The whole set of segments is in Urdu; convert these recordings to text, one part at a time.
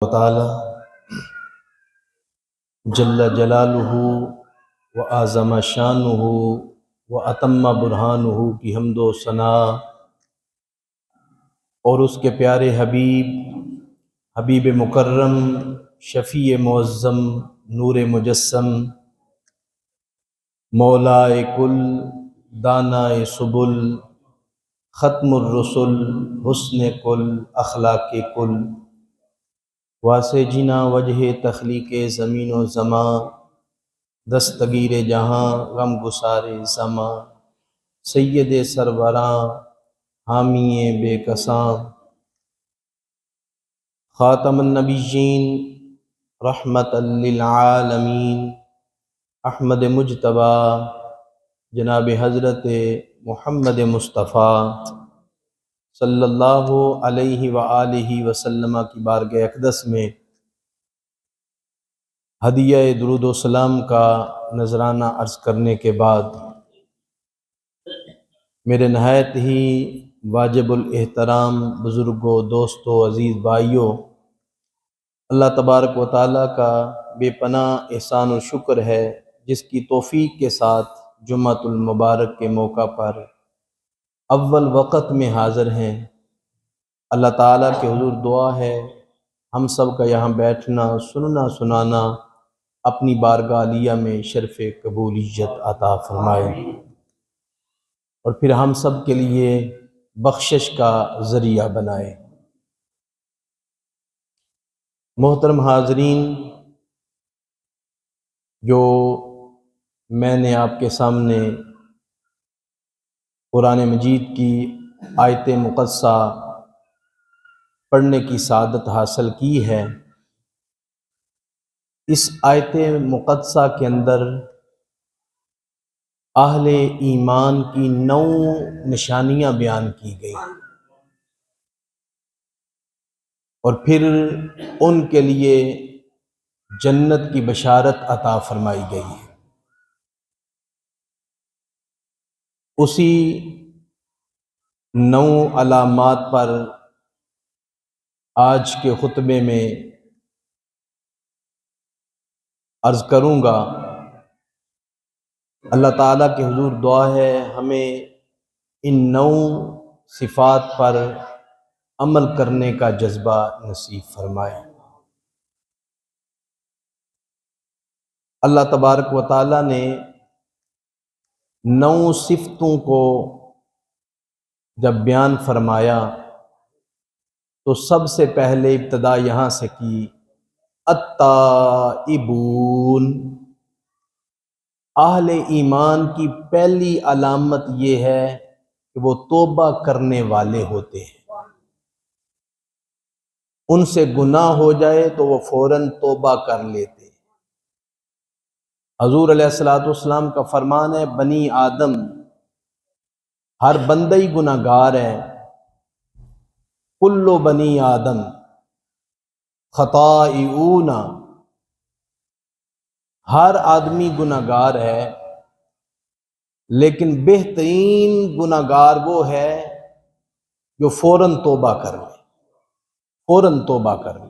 تعالی جل جلالہ و اعظم شانہ و اتم برہانہ کی حمد و ثنا اور اس کے پیارے حبیب مکرم شفیع معظم نور مجسم مولا کل دانا سبل ختم الرسل حسن کل اخلاق کل واسع جنا وجہ تخلیق زمین و زمان دستگیر جہاں غم گسار زماں سید سروراں حامی بے کساں خاتم النبیین رحمت للعالمین احمد مجتبی جناب حضرت محمد مصطفیٰ صلی اللہ علیہ وآلہ وسلم کی بارگاہ اقدس میں ہدیہ درود و سلام کا نذرانہ عرض کرنے کے بعد میرے نہایت ہی واجب الاحترام بزرگوں، دوستوں، عزیز بھائیوں، اللہ تبارک و تعالیٰ کا بے پناہ احسان و شکر ہے جس کی توفیق کے ساتھ جمعۃ المبارک کے موقع پر اول وقت میں حاضر ہیں۔ اللہ تعالیٰ کے حضور دعا ہے ہم سب کا یہاں بیٹھنا، سننا، سنانا اپنی بارگاہ عالیہ میں شرف قبولیت عطا فرمائے اور پھر ہم سب کے لیے بخشش کا ذریعہ بنائے۔ محترم حاضرین، جو میں نے آپ کے سامنے قرآن مجید کی آیت مقدسہ پڑھنے کی سعادت حاصل کی ہے، اس آیت مقدسہ کے اندر اہل ایمان کی 9 نشانیاں بیان کی گئی اور پھر ان کے لیے جنت کی بشارت عطا فرمائی گئی ہے۔ اسی 9 علامات پر آج کے خطبے میں عرض کروں گا۔ اللہ تعالیٰ کے حضور دعا ہے ہمیں ان 9 صفات پر عمل کرنے کا جذبہ نصیب فرمائے۔ اللہ تبارک و تعالیٰ نے 9 صفتوں کو جب بیان فرمایا تو سب سے پہلے ابتدا یہاں سے کی التائبون۔ اہل ایمان کی پہلی علامت یہ ہے کہ وہ توبہ کرنے والے ہوتے ہیں۔ ان سے گناہ ہو جائے تو وہ فوراً توبہ کر لیتے ہیں۔ حضور علیہ السلام کا فرمان ہے بنی آدم، ہر بندہ ہی گناہ گار ہے، کل بنی آدم خطائعون، ہر آدمی گناہ گار ہے، لیکن بہترین گناہ گار وہ ہے جو فوراً توبہ کر لے، فوراً توبہ کر لے۔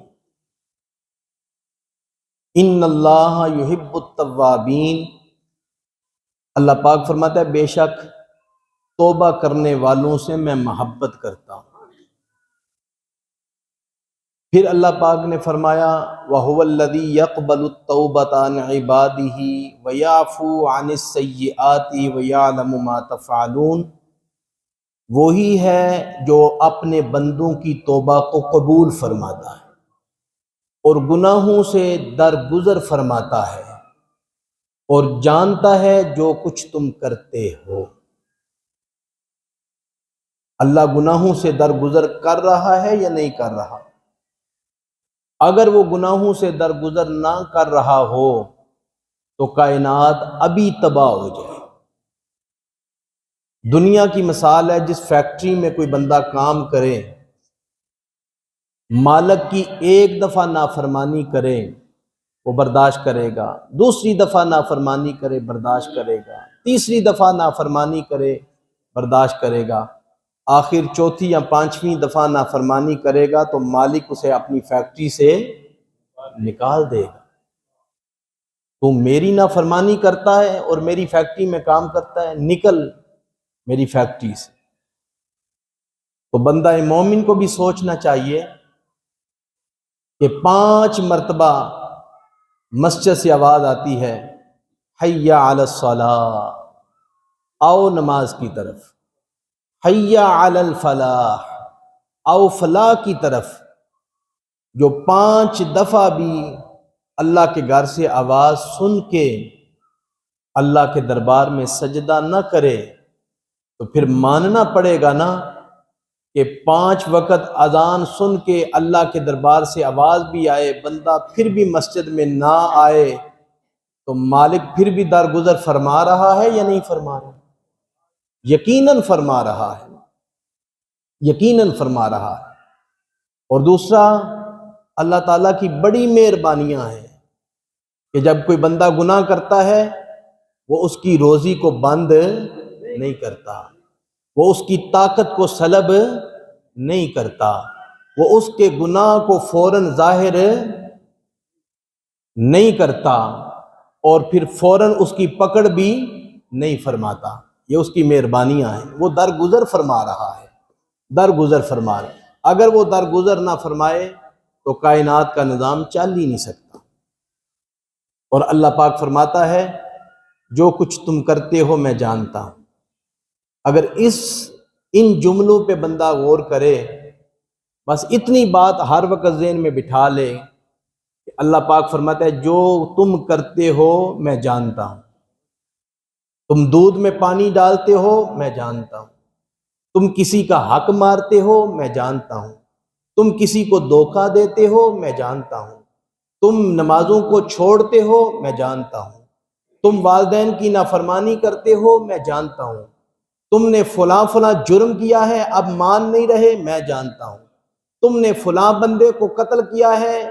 ان اللہ یحب التوابین، اللہ پاک فرماتا ہے بے شک توبہ کرنے والوں سے میں محبت کرتا ہوں۔ پھر اللہ پاک نے فرمایا وَهُوَ الَّذِي يَقْبَلُ التَّوْبَةَ عَنْ عِبَادِهِ وَيَعْفُو عَنِ السَّيِّئَاتِ وَيَعْلَمُ مَا تَفْعَلُونَ، وہی ہے جو اپنے بندوں کی توبہ کو قبول فرماتا ہے اور گناہوں سے درگزر فرماتا ہے اور جانتا ہے جو کچھ تم کرتے ہو۔ اللہ گناہوں سے درگزر کر رہا ہے یا نہیں کر رہا؟ اگر وہ گناہوں سے درگزر نہ کر رہا ہو تو کائنات ابھی تباہ ہو جائے۔ دنیا کی مثال ہے، جس فیکٹری میں کوئی بندہ کام کرے، مالک کی ایک دفعہ نافرمانی کرے وہ برداشت کرے گا، دوسری دفعہ نافرمانی کرے برداشت کرے گا، تیسری دفعہ نافرمانی کرے برداشت کرے گا۔ آخر چوتھی یا پانچویں دفعہ نافرمانی کرے گا تو مالک اسے اپنی فیکٹری سے نکال دے گا. تو میری نافرمانی کرتا ہے اور میری فیکٹری میں کام کرتا ہے، نکل میری فیکٹری سے. تو بندہ مومن کو بھی سوچنا چاہیے کہ 5 مرتبہ مسجد سے آواز آتی ہے حی علی الصلاۃ، آؤ نماز کی طرف، حی علی الفلاح، آؤ فلاح کی طرف. جو 5 دفعہ بھی اللہ کے گھر سے آواز سن کے اللہ کے دربار میں سجدہ نہ کرے تو پھر ماننا پڑے گا نا کہ 5 وقت اذان سن کے اللہ کے دربار سے آواز بھی آئے، بندہ پھر بھی مسجد میں نہ آئے تو مالک پھر بھی درگزر فرما رہا ہے یا نہیں فرما رہا؟ یقیناً فرما رہا ہے، یقیناً فرما رہا ہے. اور دوسرا، اللہ تعالیٰ کی بڑی مہربانیاں ہیں کہ جب کوئی بندہ گناہ کرتا ہے وہ اس کی روزی کو بند نہیں کرتا، وہ اس کی طاقت کو سلب نہیں کرتا، وہ اس کے گناہ کو فوراً ظاہر نہیں کرتا اور پھر فوراً اس کی پکڑ بھی نہیں فرماتا. یہ اس کی مہربانیاں ہیں. وہ درگزر فرما رہا ہے، درگزر فرما رہا ہے. اگر وہ درگزر نہ فرمائے تو کائنات کا نظام چل ہی نہیں سکتا. اور اللہ پاک فرماتا ہے جو کچھ تم کرتے ہو میں جانتا ہوں. اگر ان جملوں پہ بندہ غور کرے، بس اتنی بات ہر وقت ذہن میں بٹھا لے کہ اللہ پاک فرماتا ہے جو تم کرتے ہو میں جانتا ہوں. تم دودھ میں پانی ڈالتے ہو میں جانتا ہوں، تم کسی کا حق مارتے ہو میں جانتا ہوں، تم کسی کو دھوکہ دیتے ہو میں جانتا ہوں، تم نمازوں کو چھوڑتے ہو میں جانتا ہوں، تم والدین کی نافرمانی کرتے ہو میں جانتا ہوں، تم نے فلاں فلاں جرم کیا ہے اب مان نہیں رہے میں جانتا ہوں، تم نے فلاں بندے کو قتل کیا ہے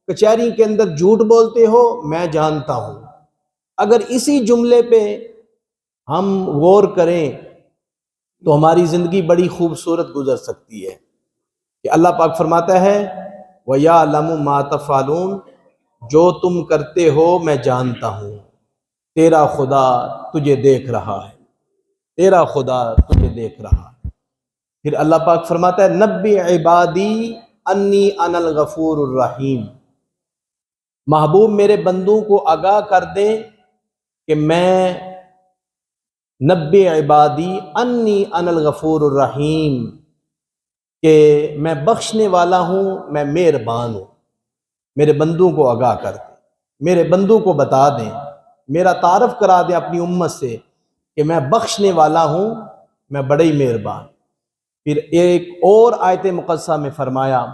کچہری کے اندر جھوٹ بولتے ہو میں جانتا ہوں. اگر اسی جملے پہ ہم غور کریں تو ہماری زندگی بڑی خوبصورت گزر سکتی ہے کہ اللہ پاک فرماتا ہے وَيَعْلَمُ مَا تَفْعَلُونَ، جو تم کرتے ہو میں جانتا ہوں. تیرا خدا تجھے دیکھ رہا ہے، تیرا خدا تجھے دیکھ رہا ہے. پھر اللہ پاک فرماتا ہے نبّئ عبادی انی انا الغفور الرحیم، محبوب میرے بندوں کو آگاہ کر دیں کہ میں نبّئ عبادی انی انا الغفور الرحیم، کہ میں بخشنے والا ہوں، میں مہربان ہوں. میرے بندوں کو آگاہ کر دیں، میرے بندوں کو بتا دیں، میرا تعارف کرا دیں اپنی امت سے کہ میں بخشنے والا ہوں، میں بڑا ہی مہربان. پھر ایک اور آیت مقدسہ میں فرمایا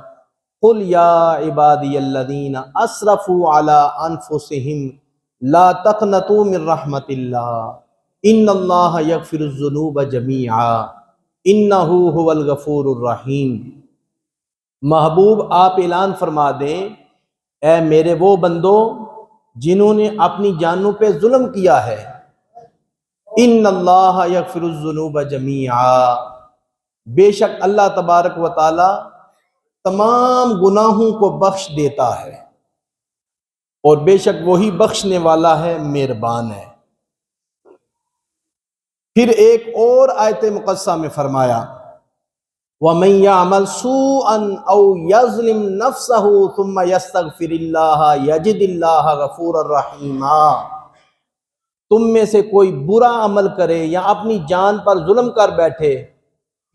قل یا عبادی الذین اسرفوا علی انفسہم لا تقنطوا من رحمت اللہ ان اللہ یغفر الذنوب جمیعا انہ هو الغفور الرحیم. محبوب آپ اعلان فرما دیں اے میرے وہ بندو جنہوں نے اپنی جانوں پہ ظلم کیا ہے، ان اللہ یغفر الذنوب جمیعا، بے شک اللہ تبارک و تعالی تمام گناہوں کو بخش دیتا ہے اور بے شک وہی بخشنے والا ہے، مہربان ہے. پھر ایک اور آیت مقدسہ میں فرمایا وَمَن يَعْمَلْ سُوءًا أَوْ يَظْلِمْ نَفْسَهُ ثُمَّ يَسْتَغْفِرِ اللَّهَ يَجِدِ اللَّهَ غَفُورًا رَحِيمًا. تم میں سے کوئی برا عمل کرے یا اپنی جان پر ظلم کر بیٹھے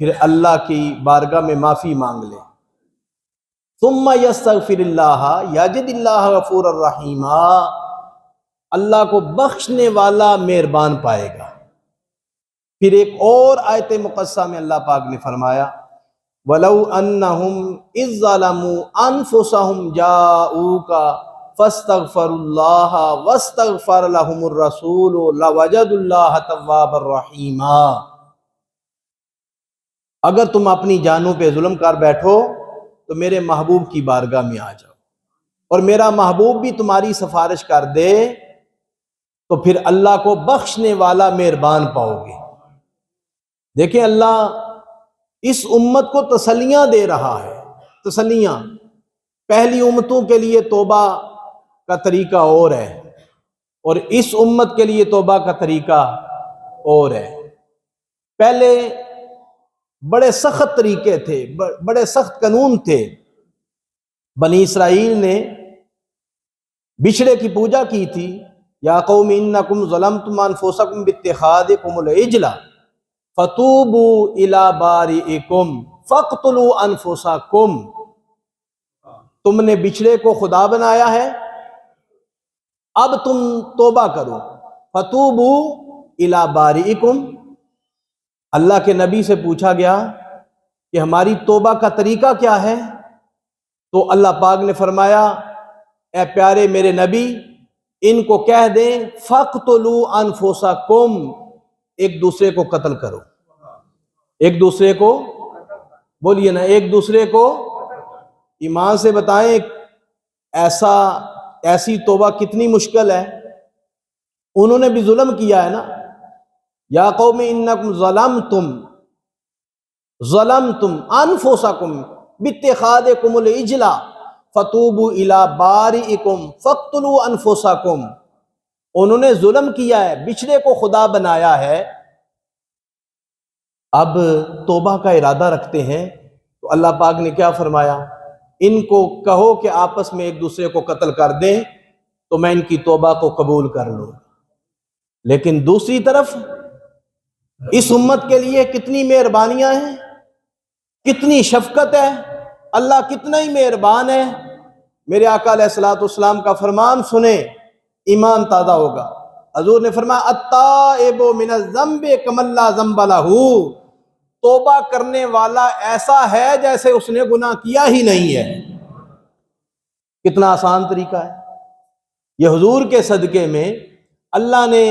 پھر اللہ کی بارگاہ میں معافی مانگ لے، ثُمَّ يَسْتَغْفِرِ اللَّهَ يَجِدِ اللَّهَ غَفُورًا رَحِيمًا، اللہ کو بخشنے والا مہربان پائے گا. پھر ایک اور آیت مقدسہ میں اللہ پاک نے فرمایا وَلَوْ أَنَّهُمْ إِذ ظَّلَمُوا أَنفُسَهُمْ جَاءُوكَ فَاسْتَغْفَرُوا اللَّهَ وَاسْتَغْفَرَ لَهُمُ الرَّسُولُ لَوَجَدُوا اللَّهَ تَوَّابًا رَحِيمًا. اگر تم اپنی جانوں پہ ظلم کر بیٹھو تو میرے محبوب کی بارگاہ میں آ جاؤ اور میرا محبوب بھی تمہاری سفارش کر دے تو پھر اللہ کو بخشنے والا مہربان پاؤ گے. دیکھیں اللہ اس امت کو تسلیاں دے رہا ہے، تسلیاں۔ پہلی امتوں کے لیے توبہ کا طریقہ اور ہے، اور اس امت کے لیے توبہ کا طریقہ اور ہے۔ پہلے بڑے سخت طریقے تھے، بڑے سخت قانون تھے۔ بنی اسرائیل نے بچھڑے کی پوجا کی تھی، یا قوم انکم ظلمتم انفسکم باتخاذکم العجل فتوبوا الی بارئکم فاقتلوا انفسکم۔ تم نے بچھڑے کو خدا بنایا ہے، اب تم توبہ کرو۔ فتوبوا الی بارئکم، اللہ کے نبی سے پوچھا گیا کہ ہماری توبہ کا طریقہ کیا ہے؟ تو اللہ پاک نے فرمایا، اے پیارے میرے نبی، ان کو کہہ دیں فَاقْتُلُوا أَنفُسَكُمْ، ایک دوسرے کو قتل کرو۔ ایک دوسرے کو، بولیے نا، ایک دوسرے کو۔ ایمان سے بتائیں ایسی توبہ کتنی مشکل ہے۔ انہوں نے بھی ظلم کیا ہے نا۔ یا قوم انکم ظلمتم انفسکم باتخاذکم العجل فتوبوا الی بارئکم فاقتلوا انفسکم۔ انہوں نے ظلم کیا ہے، بچھڑے کو خدا بنایا ہے، اب توبہ کا ارادہ رکھتے ہیں۔ تو اللہ پاک نے کیا فرمایا؟ ان کو کہو کہ آپس میں ایک دوسرے کو قتل کر دیں تو میں ان کی توبہ کو قبول کر لوں۔ لیکن دوسری طرف اس امت کے لیے کتنی مہربانیاں ہیں، کتنی شفقت ہے، اللہ کتنا ہی مہربان ہے۔ میرے آقا علیہ الصلوۃ والسلام کا فرمان سنیں، ایمان تازہ ہوگا۔ حضور نے فرمایا التائب من الذنب کمن لا ذنب لہ، توبہ کرنے والا ایسا ہے جیسے اس نے گناہ کیا ہی نہیں ہے۔ کتنا آسان طریقہ ہے یہ۔ حضور کے صدقے میں اللہ نے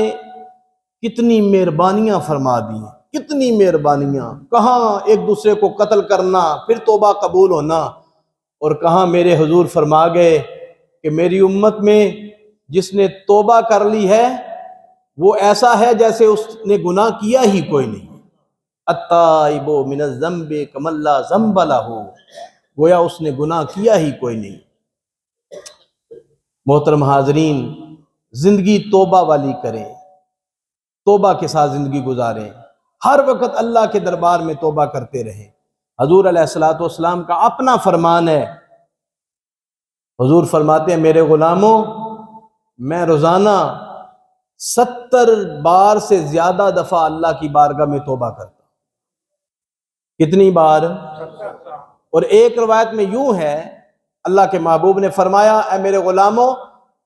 کتنی مہربانیاں فرما دی ہیں، کتنی مہربانیاں۔ کہاں ایک دوسرے کو قتل کرنا پھر توبہ قبول ہونا، اور کہاں میرے حضور فرما گئے کہ میری امت میں جس نے توبہ کر لی ہے وہ ایسا ہے جیسے اس نے گناہ کیا ہی کوئی نہیں۔ التائب من الذنب کمن لا ذنب لہ، گویا اس نے گناہ کیا ہی کوئی نہیں۔ محترم حاضرین، زندگی توبہ والی کریں، توبہ کے ساتھ زندگی گزاریں، ہر وقت اللہ کے دربار میں توبہ کرتے رہیں۔ حضور علیہ الصلوۃ والسلام کا اپنا فرمان ہے، حضور فرماتے ہیں میرے غلاموں، میں روزانہ 70 بار سے زیادہ دفعہ اللہ کی بارگاہ میں توبہ کرتا ہوں۔ کتنی بار؟ اور ایک روایت میں یوں ہے، اللہ کے محبوب نے فرمایا اے میرے غلاموں،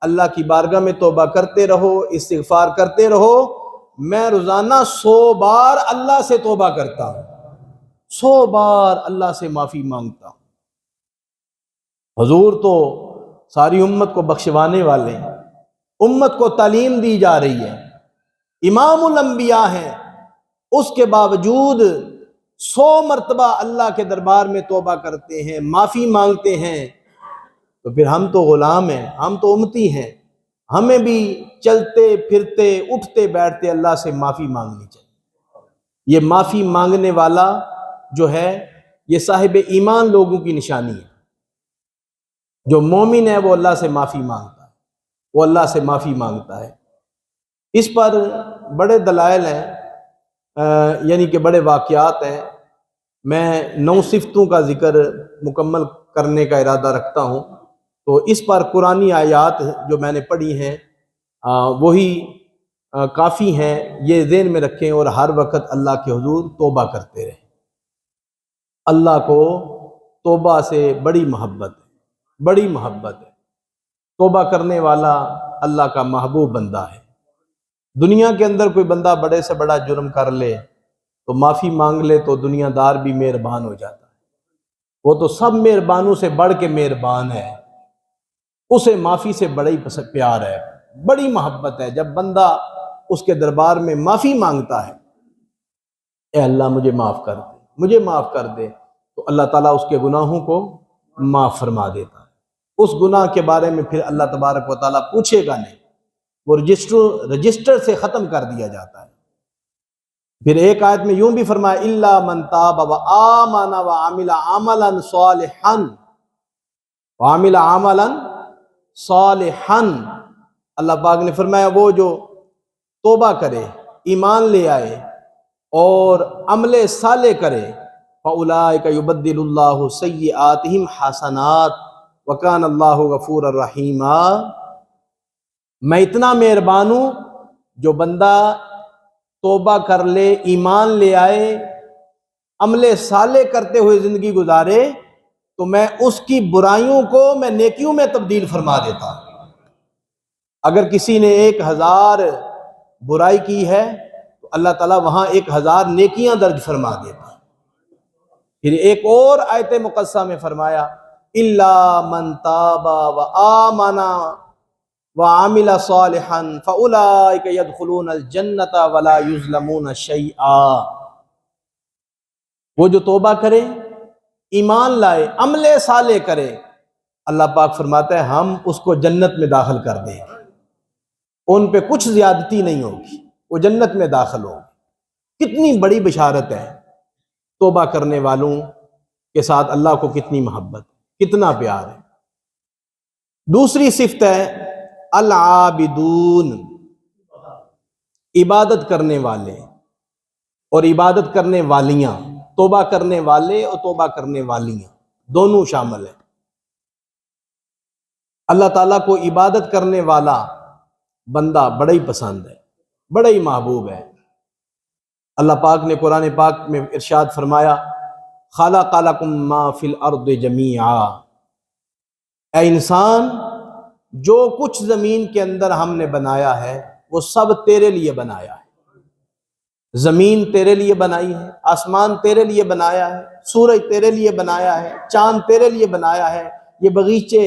اللہ کی بارگاہ میں توبہ کرتے رہو، استغفار کرتے رہو۔ میں روزانہ 100 بار اللہ سے توبہ کرتا ہوں، 100 بار اللہ سے معافی مانگتا ہوں۔ حضور تو ساری امت کو بخشوانے والے ہیں، امت کو تعلیم دی جا رہی ہے، امام الانبیاء ہیں، اس کے باوجود 100 مرتبہ اللہ کے دربار میں توبہ کرتے ہیں، معافی مانگتے ہیں۔ تو پھر ہم تو غلام ہیں، ہم تو امتی ہیں، ہمیں بھی چلتے پھرتے اٹھتے بیٹھتے اللہ سے معافی مانگنی چاہیے۔ یہ معافی مانگنے والا جو ہے یہ صاحب ایمان لوگوں کی نشانی ہے۔ جو مومن ہے وہ اللہ سے معافی مانگتا ہے، وہ اللہ سے معافی مانگتا ہے۔ اس پر بڑے دلائل ہیں، یعنی کہ بڑے واقعات ہیں۔ میں 9 صفتوں کا ذکر مکمل کرنے کا ارادہ رکھتا ہوں، تو اس پر قرآنی آیات جو میں نے پڑھی ہیں وہی کافی ہیں، یہ ذہن میں رکھیں اور ہر وقت اللہ کے حضور توبہ کرتے رہیں۔ اللہ کو توبہ سے بڑی محبت ہے، بڑی محبت ہے۔ توبہ کرنے والا اللہ کا محبوب بندہ ہے۔ دنیا کے اندر کوئی بندہ بڑے سے بڑا جرم کر لے تو معافی مانگ لے تو دنیا دار بھی مہربان ہو جاتا ہے، وہ تو سب مہربانوں سے بڑھ کے مہربان ہے، اسے معافی سے بڑا ہی پیار ہے، بڑی محبت ہے۔ جب بندہ اس کے دربار میں معافی مانگتا ہے، اے اللہ مجھے معاف کر دے، مجھے معاف کر دے، تو اللہ تعالیٰ اس کے گناہوں کو معاف فرما دیتا ہے۔ اس گناہ کے بارے میں پھر اللہ تبارک و تعالیٰ پوچھے گا نہیں، وہ رجسٹر سے ختم کر دیا جاتا ہے۔ پھر ایک آیت میں یوں بھی فرمایا الا من تاب و آمن و عمل عملا صالحا وعمل عملا صالحا، اللہ پاک نے فرمایا وہ جو توبہ کرے، ایمان لے آئے اور عمل صالح کرے، فَأُولَٰئِكَ يُبَدِّلُ اللَّهُ سَيِّئَاتِهِمْ حَسَنَاتٍ وَكَانَ اللَّهُ غَفُورًا رَحِيمًا۔ میں اتنا مہربان ہوں، جو بندہ توبہ کر لے، ایمان لے آئے، عمل صالح کرتے ہوئے زندگی گزارے، تو میں اس کی برائیوں کو میں نیکیوں میں تبدیل فرما دیتا ہوں۔ اگر کسی نے 1000 برائی کی ہے تو اللہ تعالیٰ وہاں 1000 نیکیاں درج فرما دیتا ہے۔ پھر ایک اور آیت مقدسہ میں فرمایا الا من تاب وآمن وعمل صالحا فاولئک يدخلون الجنة ولا يظلمون شیئا۔ وہ جو توبہ کرے، ایمان لائے، عمل صالح کرے، اللہ پاک فرماتا ہے ہم اس کو جنت میں داخل کر دیں گے، ان پہ کچھ زیادتی نہیں ہوگی، وہ جنت میں داخل ہوگی۔ کتنی بڑی بشارت ہے، توبہ کرنے والوں کے ساتھ اللہ کو کتنی محبت، کتنا پیار ہے۔ دوسری صفت ہے العابدون، عبادت کرنے والے اور عبادت کرنے والیاں، توبہ کرنے والے اور توبہ کرنے والیاں دونوں شامل ہیں۔ اللہ تعالیٰ کو عبادت کرنے والا بندہ بڑا ہی پسند ہے، بڑا ہی محبوب ہے۔ اللہ پاک نے قرآن پاک میں ارشاد فرمایا خلق لکم ما فی الارض جمیعا، اے انسان جو کچھ زمین کے اندر ہم نے بنایا ہے وہ سب تیرے لیے بنایا ہے۔ زمین تیرے لیے بنائی ہے، آسمان تیرے لیے بنایا ہے، سورج تیرے لیے بنایا ہے، چاند تیرے لیے بنایا ہے، یہ باغیچے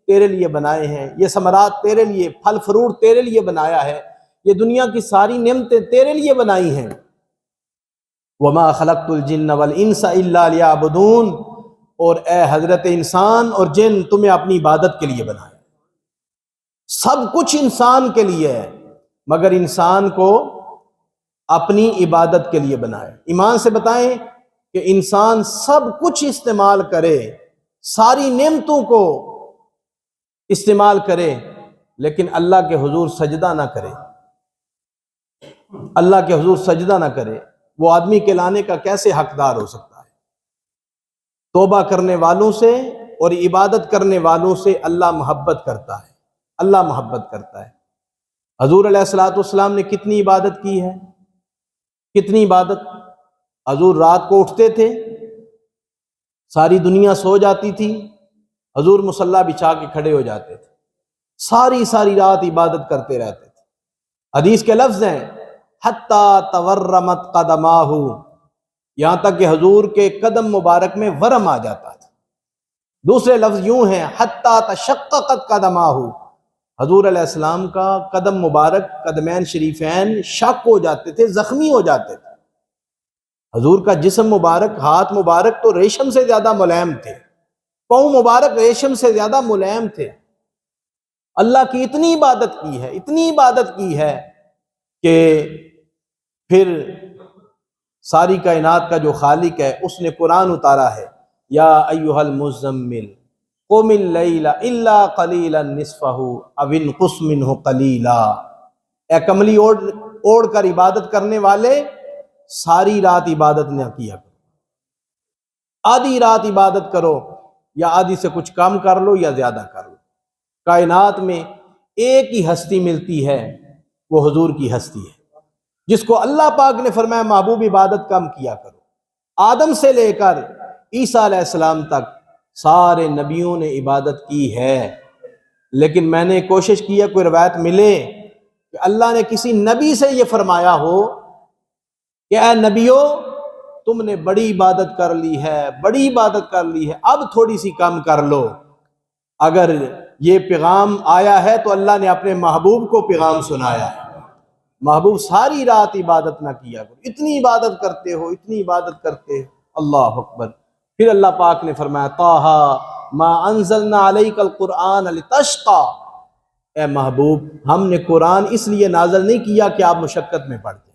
تیرے لیے بنائے ہیں، یہ ثمرات تیرے لیے، پھل فروٹ تیرے لیے بنایا ہے، یہ دنیا کی ساری نعمتیں تیرے لیے بنائی ہیں۔ وما خلقت الجن والانس الا لیعبدون، اور اے حضرت انسان اور جن، تمہیں اپنی عبادت کے لیے بنایا۔ سب کچھ انسان کے لیے ہے مگر انسان کو اپنی عبادت کے لیے بنایا۔ ایمان سے بتائیں کہ انسان سب کچھ استعمال کرے، ساری نعمتوں کو استعمال کرے، لیکن اللہ کے حضور سجدہ نہ کرے، اللہ کے حضور سجدہ نہ کرے، وہ آدمی کہلانے کا کیسے حقدار ہو سکتا ہے؟ توبہ کرنے والوں سے اور عبادت کرنے والوں سے اللہ محبت کرتا ہے، اللہ محبت کرتا ہے۔ حضور علیہ الصلوۃ والسلام نے کتنی عبادت کی ہے، کتنی عبادت۔ حضور رات کو اٹھتے تھے، ساری دنیا سو جاتی تھی، حضور مصلی بچھا کے کھڑے ہو جاتے تھے، ساری رات عبادت کرتے رہتے تھے۔ حدیث کے لفظ ہیں حتیٰ تورمت قدماہ، یہاں تک کہ حضور کے قدم مبارک میں ورم آ جاتا تھا۔ دوسرے لفظ یوں ہیں حتیٰ تشققت قدماہ، حضور علیہ السلام کا قدم مبارک، قدمین شریفین شق ہو جاتے تھے، زخمی ہو جاتے تھے۔ حضور کا جسم مبارک، ہاتھ مبارک تو ریشم سے زیادہ ملائم تھے، پاؤں مبارک ریشم سے زیادہ ملائم تھے۔ اللہ کی اتنی عبادت کی ہے، اتنی عبادت کی ہے کہ پھر ساری کائنات کا جو خالق ہے اس نے قرآن اتارا ہے یا ایھا المزمل قم اللیل الا قلیلا نصفہ او انقص منہ قلیلا، اے کملی اوڑھ کر عبادت کرنے والے ساری رات عبادت نہ کیا کرو، آدھی رات عبادت کرو یا آدھی سے کچھ کم کر لو یا زیادہ کر لو۔ کائنات میں ایک ہی ہستی ملتی ہے، وہ حضور کی ہستی ہے، جس کو اللہ پاک نے فرمایا محبوب عبادت کم کیا کرو۔ آدم سے لے کر عیسیٰ علیہ السلام تک سارے نبیوں نے عبادت کی ہے، لیکن میں نے کوشش کی ہے کوئی روایت ملے کہ اللہ نے کسی نبی سے یہ فرمایا ہو کہ اے نبیو تم نے بڑی عبادت کر لی ہے، بڑی عبادت کر لی ہے، اب تھوڑی سی کم کر لو۔ اگر یہ پیغام آیا ہے تو اللہ نے اپنے محبوب کو پیغام سنایا ہے، محبوب ساری رات عبادت نہ کیا کرو، اتنی عبادت کرتے ہو، اتنی عبادت کرتے ہو، اللہ اکبر۔ پھر اللہ پاک نے فرمایا طٰہٰ ما انزلنا علیک القرآن لتشقیٰ، اے محبوب ہم نے قرآن اس لیے نازل نہیں کیا کہ آپ مشقت میں پڑھتے،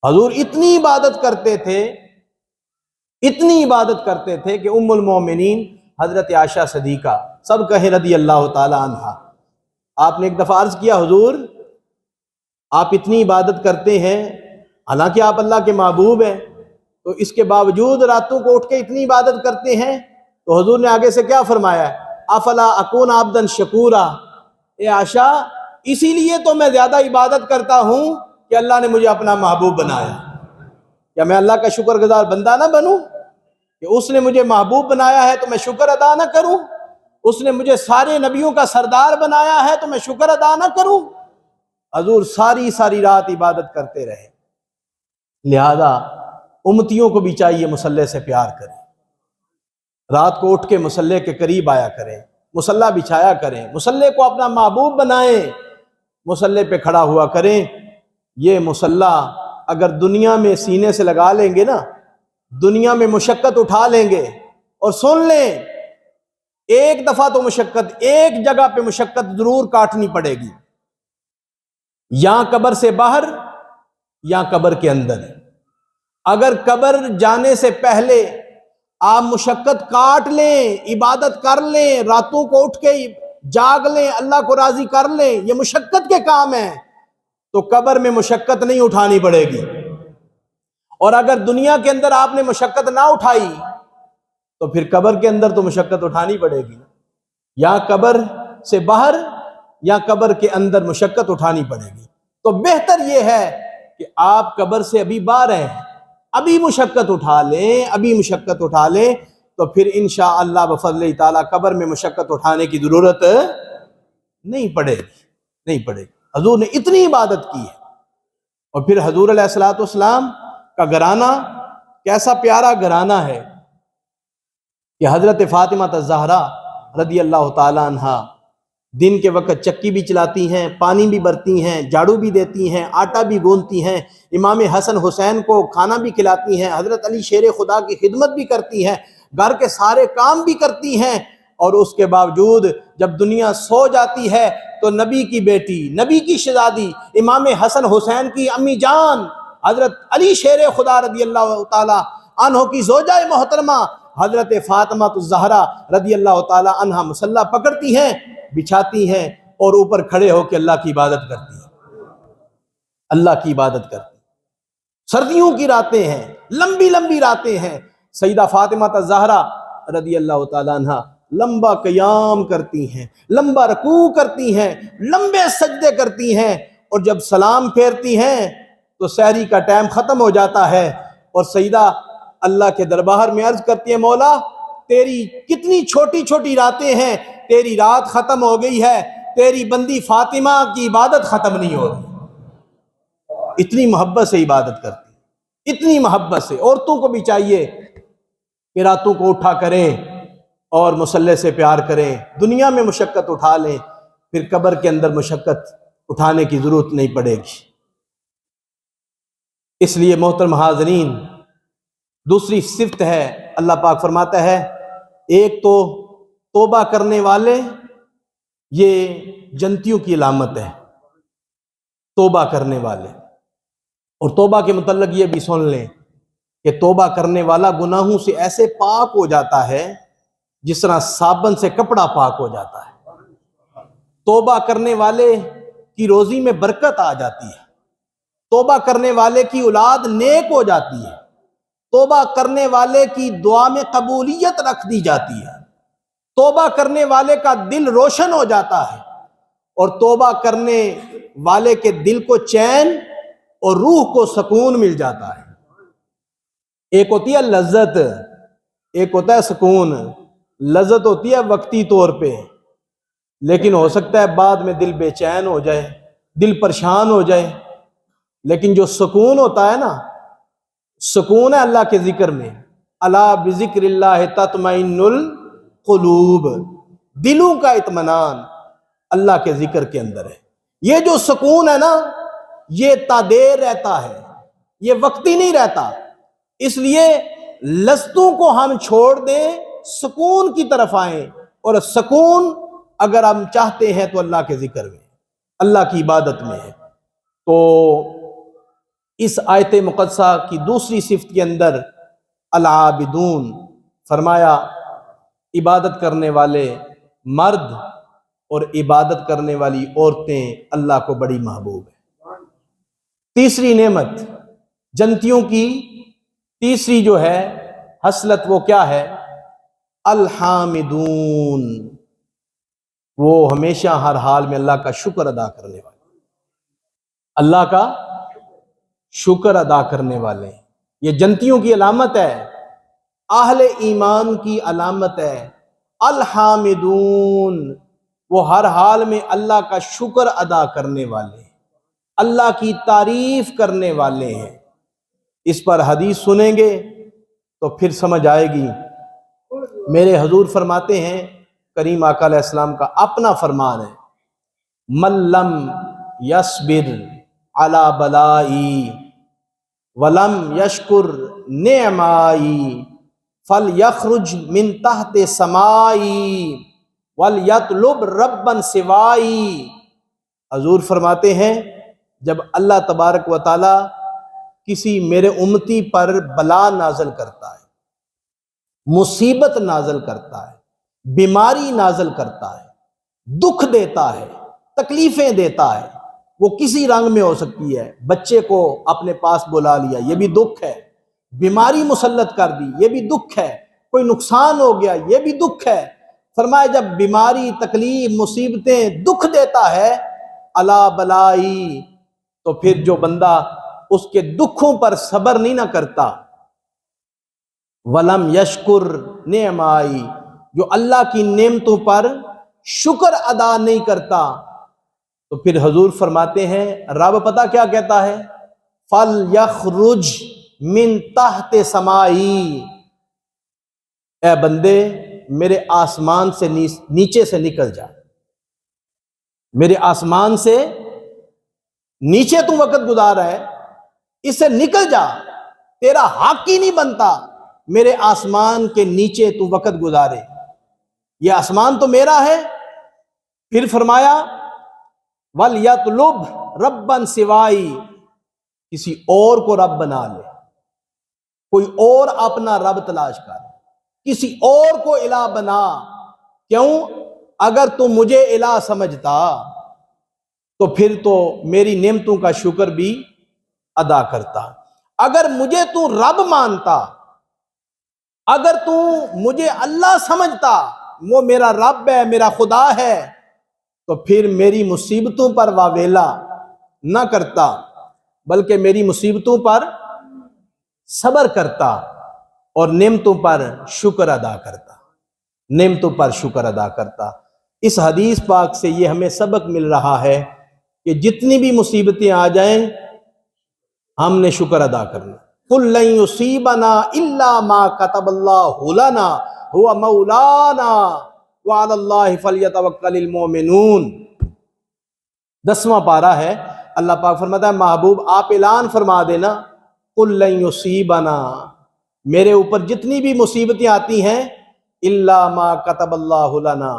حضور اتنی عبادت کرتے تھے، اتنی عبادت کرتے تھے کہ ام المومنین حضرت عائشہ صدیقہ، سب کہیں رضی اللہ تعالی عنہا، آپ نے ایک دفعہ عرض کیا حضور آپ اتنی عبادت کرتے ہیں، حالانکہ آپ اللہ کے محبوب ہیں، تو اس کے باوجود راتوں کو اٹھ کے اتنی عبادت کرتے ہیں؟ تو حضور نے آگے سے کیا فرمایا ہے؟ افلا اکون عبدا شکورا، اے عائشہ اسی لیے تو میں زیادہ عبادت کرتا ہوں کہ اللہ نے مجھے اپنا محبوب بنایا۔ کیا میں اللہ کا شکر گزار بندہ نہ بنوں کہ اس نے مجھے محبوب بنایا ہے تو میں شکر ادا نہ کروں؟ اس نے مجھے سارے نبیوں کا سردار بنایا ہے تو میں شکر ادا نہ کروں؟ حضور ساری ساری رات عبادت کرتے رہے۔ لہذا امتیوں کو بھی چاہیے مصلی سے پیار کریں، رات کو اٹھ کے مصلی کے قریب آیا کریں، مصلی بچھایا کریں، مصلی کو اپنا محبوب بنائیں، مصلی پہ کھڑا ہوا کریں۔ یہ مصلی اگر دنیا میں سینے سے لگا لیں گے نا، دنیا میں مشقت اٹھا لیں گے، اور سن لیں ایک دفعہ تو مشقت، ایک جگہ پہ مشقت ضرور کاٹنی پڑے گی، یا قبر سے باہر یا قبر کے اندر۔ اگر قبر جانے سے پہلے آپ مشقت کاٹ لیں، عبادت کر لیں، راتوں کو اٹھ کے جاگ لیں، اللہ کو راضی کر لیں، یہ مشقت کے کام ہیں، تو قبر میں مشقت نہیں اٹھانی پڑے گی۔ اور اگر دنیا کے اندر آپ نے مشقت نہ اٹھائی تو پھر قبر کے اندر تو مشقت اٹھانی پڑے گی، یا قبر سے باہر یا قبر کے اندر مشقت اٹھانی پڑے گی۔ تو بہتر یہ ہے کہ آپ قبر سے ابھی باہر ہیں، ابھی مشقت اٹھا لیں، ابھی مشقت اٹھا لیں، تو پھر انشاءاللہ بفضل تعالیٰ قبر میں مشقت اٹھانے کی ضرورت نہیں پڑے گی۔ حضور نے اتنی عبادت کی ہے۔ اور پھر حضور علیہ الصلوۃ والسلام کا گھرانہ کیسا پیارا گھرانہ ہے کہ حضرت فاطمہ الزہرا رضی اللہ تعالی عنہا دن کے وقت چکی بھی چلاتی ہیں، پانی بھی بھرتی ہیں، جھاڑو بھی دیتی ہیں، آٹا بھی گوندتی ہیں، امام حسن حسین کو کھانا بھی کھلاتی ہیں، حضرت علی شیر خدا کی خدمت بھی کرتی ہیں، گھر کے سارے کام بھی کرتی ہیں، اور اس کے باوجود جب دنیا سو جاتی ہے تو نبی کی بیٹی، نبی کی شہزادی، امام حسن حسین کی امی جان حضرت علی شیر خدا رضی اللہ تعالی عنہ کی زوجہ محترمہ حضرت فاطمہ الزہرا رضی اللہ تعالی عنہ مصلی پکڑتی ہیں، بچھاتی ہیں، اور اوپر کھڑے ہو کے اللہ کی عبادت کرتی ہیں، اللہ کی عبادت کرتی ہیں۔ سردیوں کی راتیں ہیں، لمبی لمبی راتیں ہیں، سیدہ فاطمہ الزہرا رضی اللہ تعالی عنہ لمبا قیام کرتی ہیں، لمبا رکوع کرتی ہیں، لمبے سجدے کرتی ہیں، اور جب سلام پھیرتی ہیں تو سحری کا ٹائم ختم ہو جاتا ہے، اور سیدہ اللہ کے دربار میں عرض کرتی ہیں مولا تیری کتنی چھوٹی چھوٹی راتیں ہیں، تیری رات ختم ہو گئی ہے، تیری بندی فاطمہ کی عبادت ختم نہیں ہو رہی۔ اتنی محبت سے عبادت کرتی، اتنی محبت سے۔ عورتوں کو بھی چاہیے کہ راتوں کو اٹھا کریں اور مصلی سے پیار کریں، دنیا میں مشقت اٹھا لیں، پھر قبر کے اندر مشقت اٹھانے کی ضرورت نہیں پڑے گی۔ اس لیے محترم حاضرین، دوسری صفت ہے، اللہ پاک فرماتا ہے ایک تو توبہ کرنے والے، یہ جنتیوں کی علامت ہے، توبہ کرنے والے۔ اور توبہ کے متعلق یہ بھی سن لیں کہ توبہ کرنے والا گناہوں سے ایسے پاک ہو جاتا ہے جس طرح صابن سے کپڑا پاک ہو جاتا ہے۔ توبہ کرنے والے کی روزی میں برکت آ جاتی ہے، توبہ کرنے والے کی اولاد نیک ہو جاتی ہے، توبہ کرنے والے کی دعا میں قبولیت رکھ دی جاتی ہے، توبہ کرنے والے کا دل روشن ہو جاتا ہے، اور توبہ کرنے والے کے دل کو چین اور روح کو سکون مل جاتا ہے۔ ایک ہوتی ہے لذت، ایک ہوتا ہے سکون۔ لذت ہوتی ہے وقتی طور پہ، لیکن ہو سکتا ہے بعد میں دل بے چین ہو جائے، دل پریشان ہو جائے، لیکن جو سکون ہوتا ہے نا، سکون ہے اللہ کے ذکر میں، الا بذکر اللہ تطمئن القلوب، دلوں کا اطمینان اللہ کے ذکر کے اندر ہے۔ یہ جو سکون ہے نا، یہ تا دیر رہتا ہے، یہ وقتی نہیں رہتا۔ اس لیے لذتوں کو ہم چھوڑ دیں، سکون کی طرف آئیں، اور سکون اگر ہم چاہتے ہیں تو اللہ کے ذکر میں، اللہ کی عبادت میں ہے۔ تو اس آیت مقدسہ کی دوسری صفت کے اندر العابدون فرمایا، عبادت کرنے والے مرد اور عبادت کرنے والی عورتیں اللہ کو بڑی محبوب ہے۔ تیسری نعمت جنتیوں کی تیسری جو ہے حسلت وہ کیا ہے؟ الحامدون، وہ ہمیشہ ہر حال میں اللہ کا شکر ادا کرنے والے، اللہ کا شکر ادا کرنے والے۔ یہ جنتیوں کی علامت ہے، اہل ایمان کی علامت ہے۔ الحامدون، وہ ہر حال میں اللہ کا شکر ادا کرنے والے، اللہ کی تعریف کرنے والے ہیں۔ اس پر حدیث سنیں گے تو پھر سمجھ آئے گی۔ میرے حضور فرماتے ہیں، کریم آقا علیہ السلام کا اپنا فرمان ہے، من لم یصبر علی بلائی ولم یشکر نعمائی فلیخرج من تحت سمائی ولیطلب ربا سوائی۔ حضور فرماتے ہیں، جب اللہ تبارک و تعالی کسی میرے امتی پر بلا نازل کرتا ہے، مصیبت نازل کرتا ہے، بیماری نازل کرتا ہے، دکھ دیتا ہے، تکلیفیں دیتا ہے، وہ کسی رنگ میں ہو سکتی ہے۔ بچے کو اپنے پاس بلا لیا، یہ بھی دکھ ہے۔ بیماری مسلط کر دی، یہ بھی دکھ ہے۔ کوئی نقصان ہو گیا، یہ بھی دکھ ہے۔ فرمایا جب بیماری، تکلیف، مصیبتیں، دکھ دیتا ہے الا بلائی، تو پھر جو بندہ اس کے دکھوں پر صبر نہیں نہ کرتا، ولم یشکر نعمائی، جو اللہ کی نعمتوں پر شکر ادا نہیں کرتا، تو پھر حضور فرماتے ہیں رب پتہ کیا کہتا ہے؟ فَلْيَخْرُجْ مِن تحت سمائی، اے بندے میرے آسمان سے نیچے سے نکل جا، میرے آسمان سے نیچے تو وقت گزارا ہے، اس سے نکل جا، تیرا حق ہی نہیں بنتا میرے آسمان کے نیچے تو وقت گزارے، یہ آسمان تو میرا ہے۔ پھر فرمایا وَلْيَطْلُبْ رَبًّا سِوَائی، کسی اور کو رب بنا لے، کوئی اور اپنا رب تلاش کر، کسی اور کو الہ بنا۔ کیوں؟ اگر تو مجھے الہ سمجھتا تو پھر تو میری نعمتوں کا شکر بھی ادا کرتا۔ اگر مجھے تو رب مانتا، اگر تو مجھے اللہ سمجھتا، وہ میرا رب ہے، میرا خدا ہے، تو پھر میری مصیبتوں پر واویلا نہ کرتا، بلکہ میری مصیبتوں پر صبر کرتا اور نعمتوں پر شکر ادا کرتا، نعمتوں پر شکر ادا کرتا۔ اس حدیث پاک سے یہ ہمیں سبق مل رہا ہے کہ جتنی بھی مصیبتیں آ جائیں ہم نے شکر ادا کرنا۔ قُلْ لَن يُصِيبَنَا إِلَّا مَا كَتَبَ اللَّهُ لَنَا هُوَ مَوْلَانَا وَعَلَى اللَّهِ فَلْيَتَوَكَّلِ الْمُؤْمِنُونَ۔ 10واں پارہ ہے، اللہ پاک فرماتا ہے محبوب آپ اعلان فرما دینا، قُلْ لَن يُصِيبَنَا، میرے اوپر جتنی بھی مصیبتیں آتی ہیں، إِلَّا مَا كَتَبَ اللَّهُ لَنَا،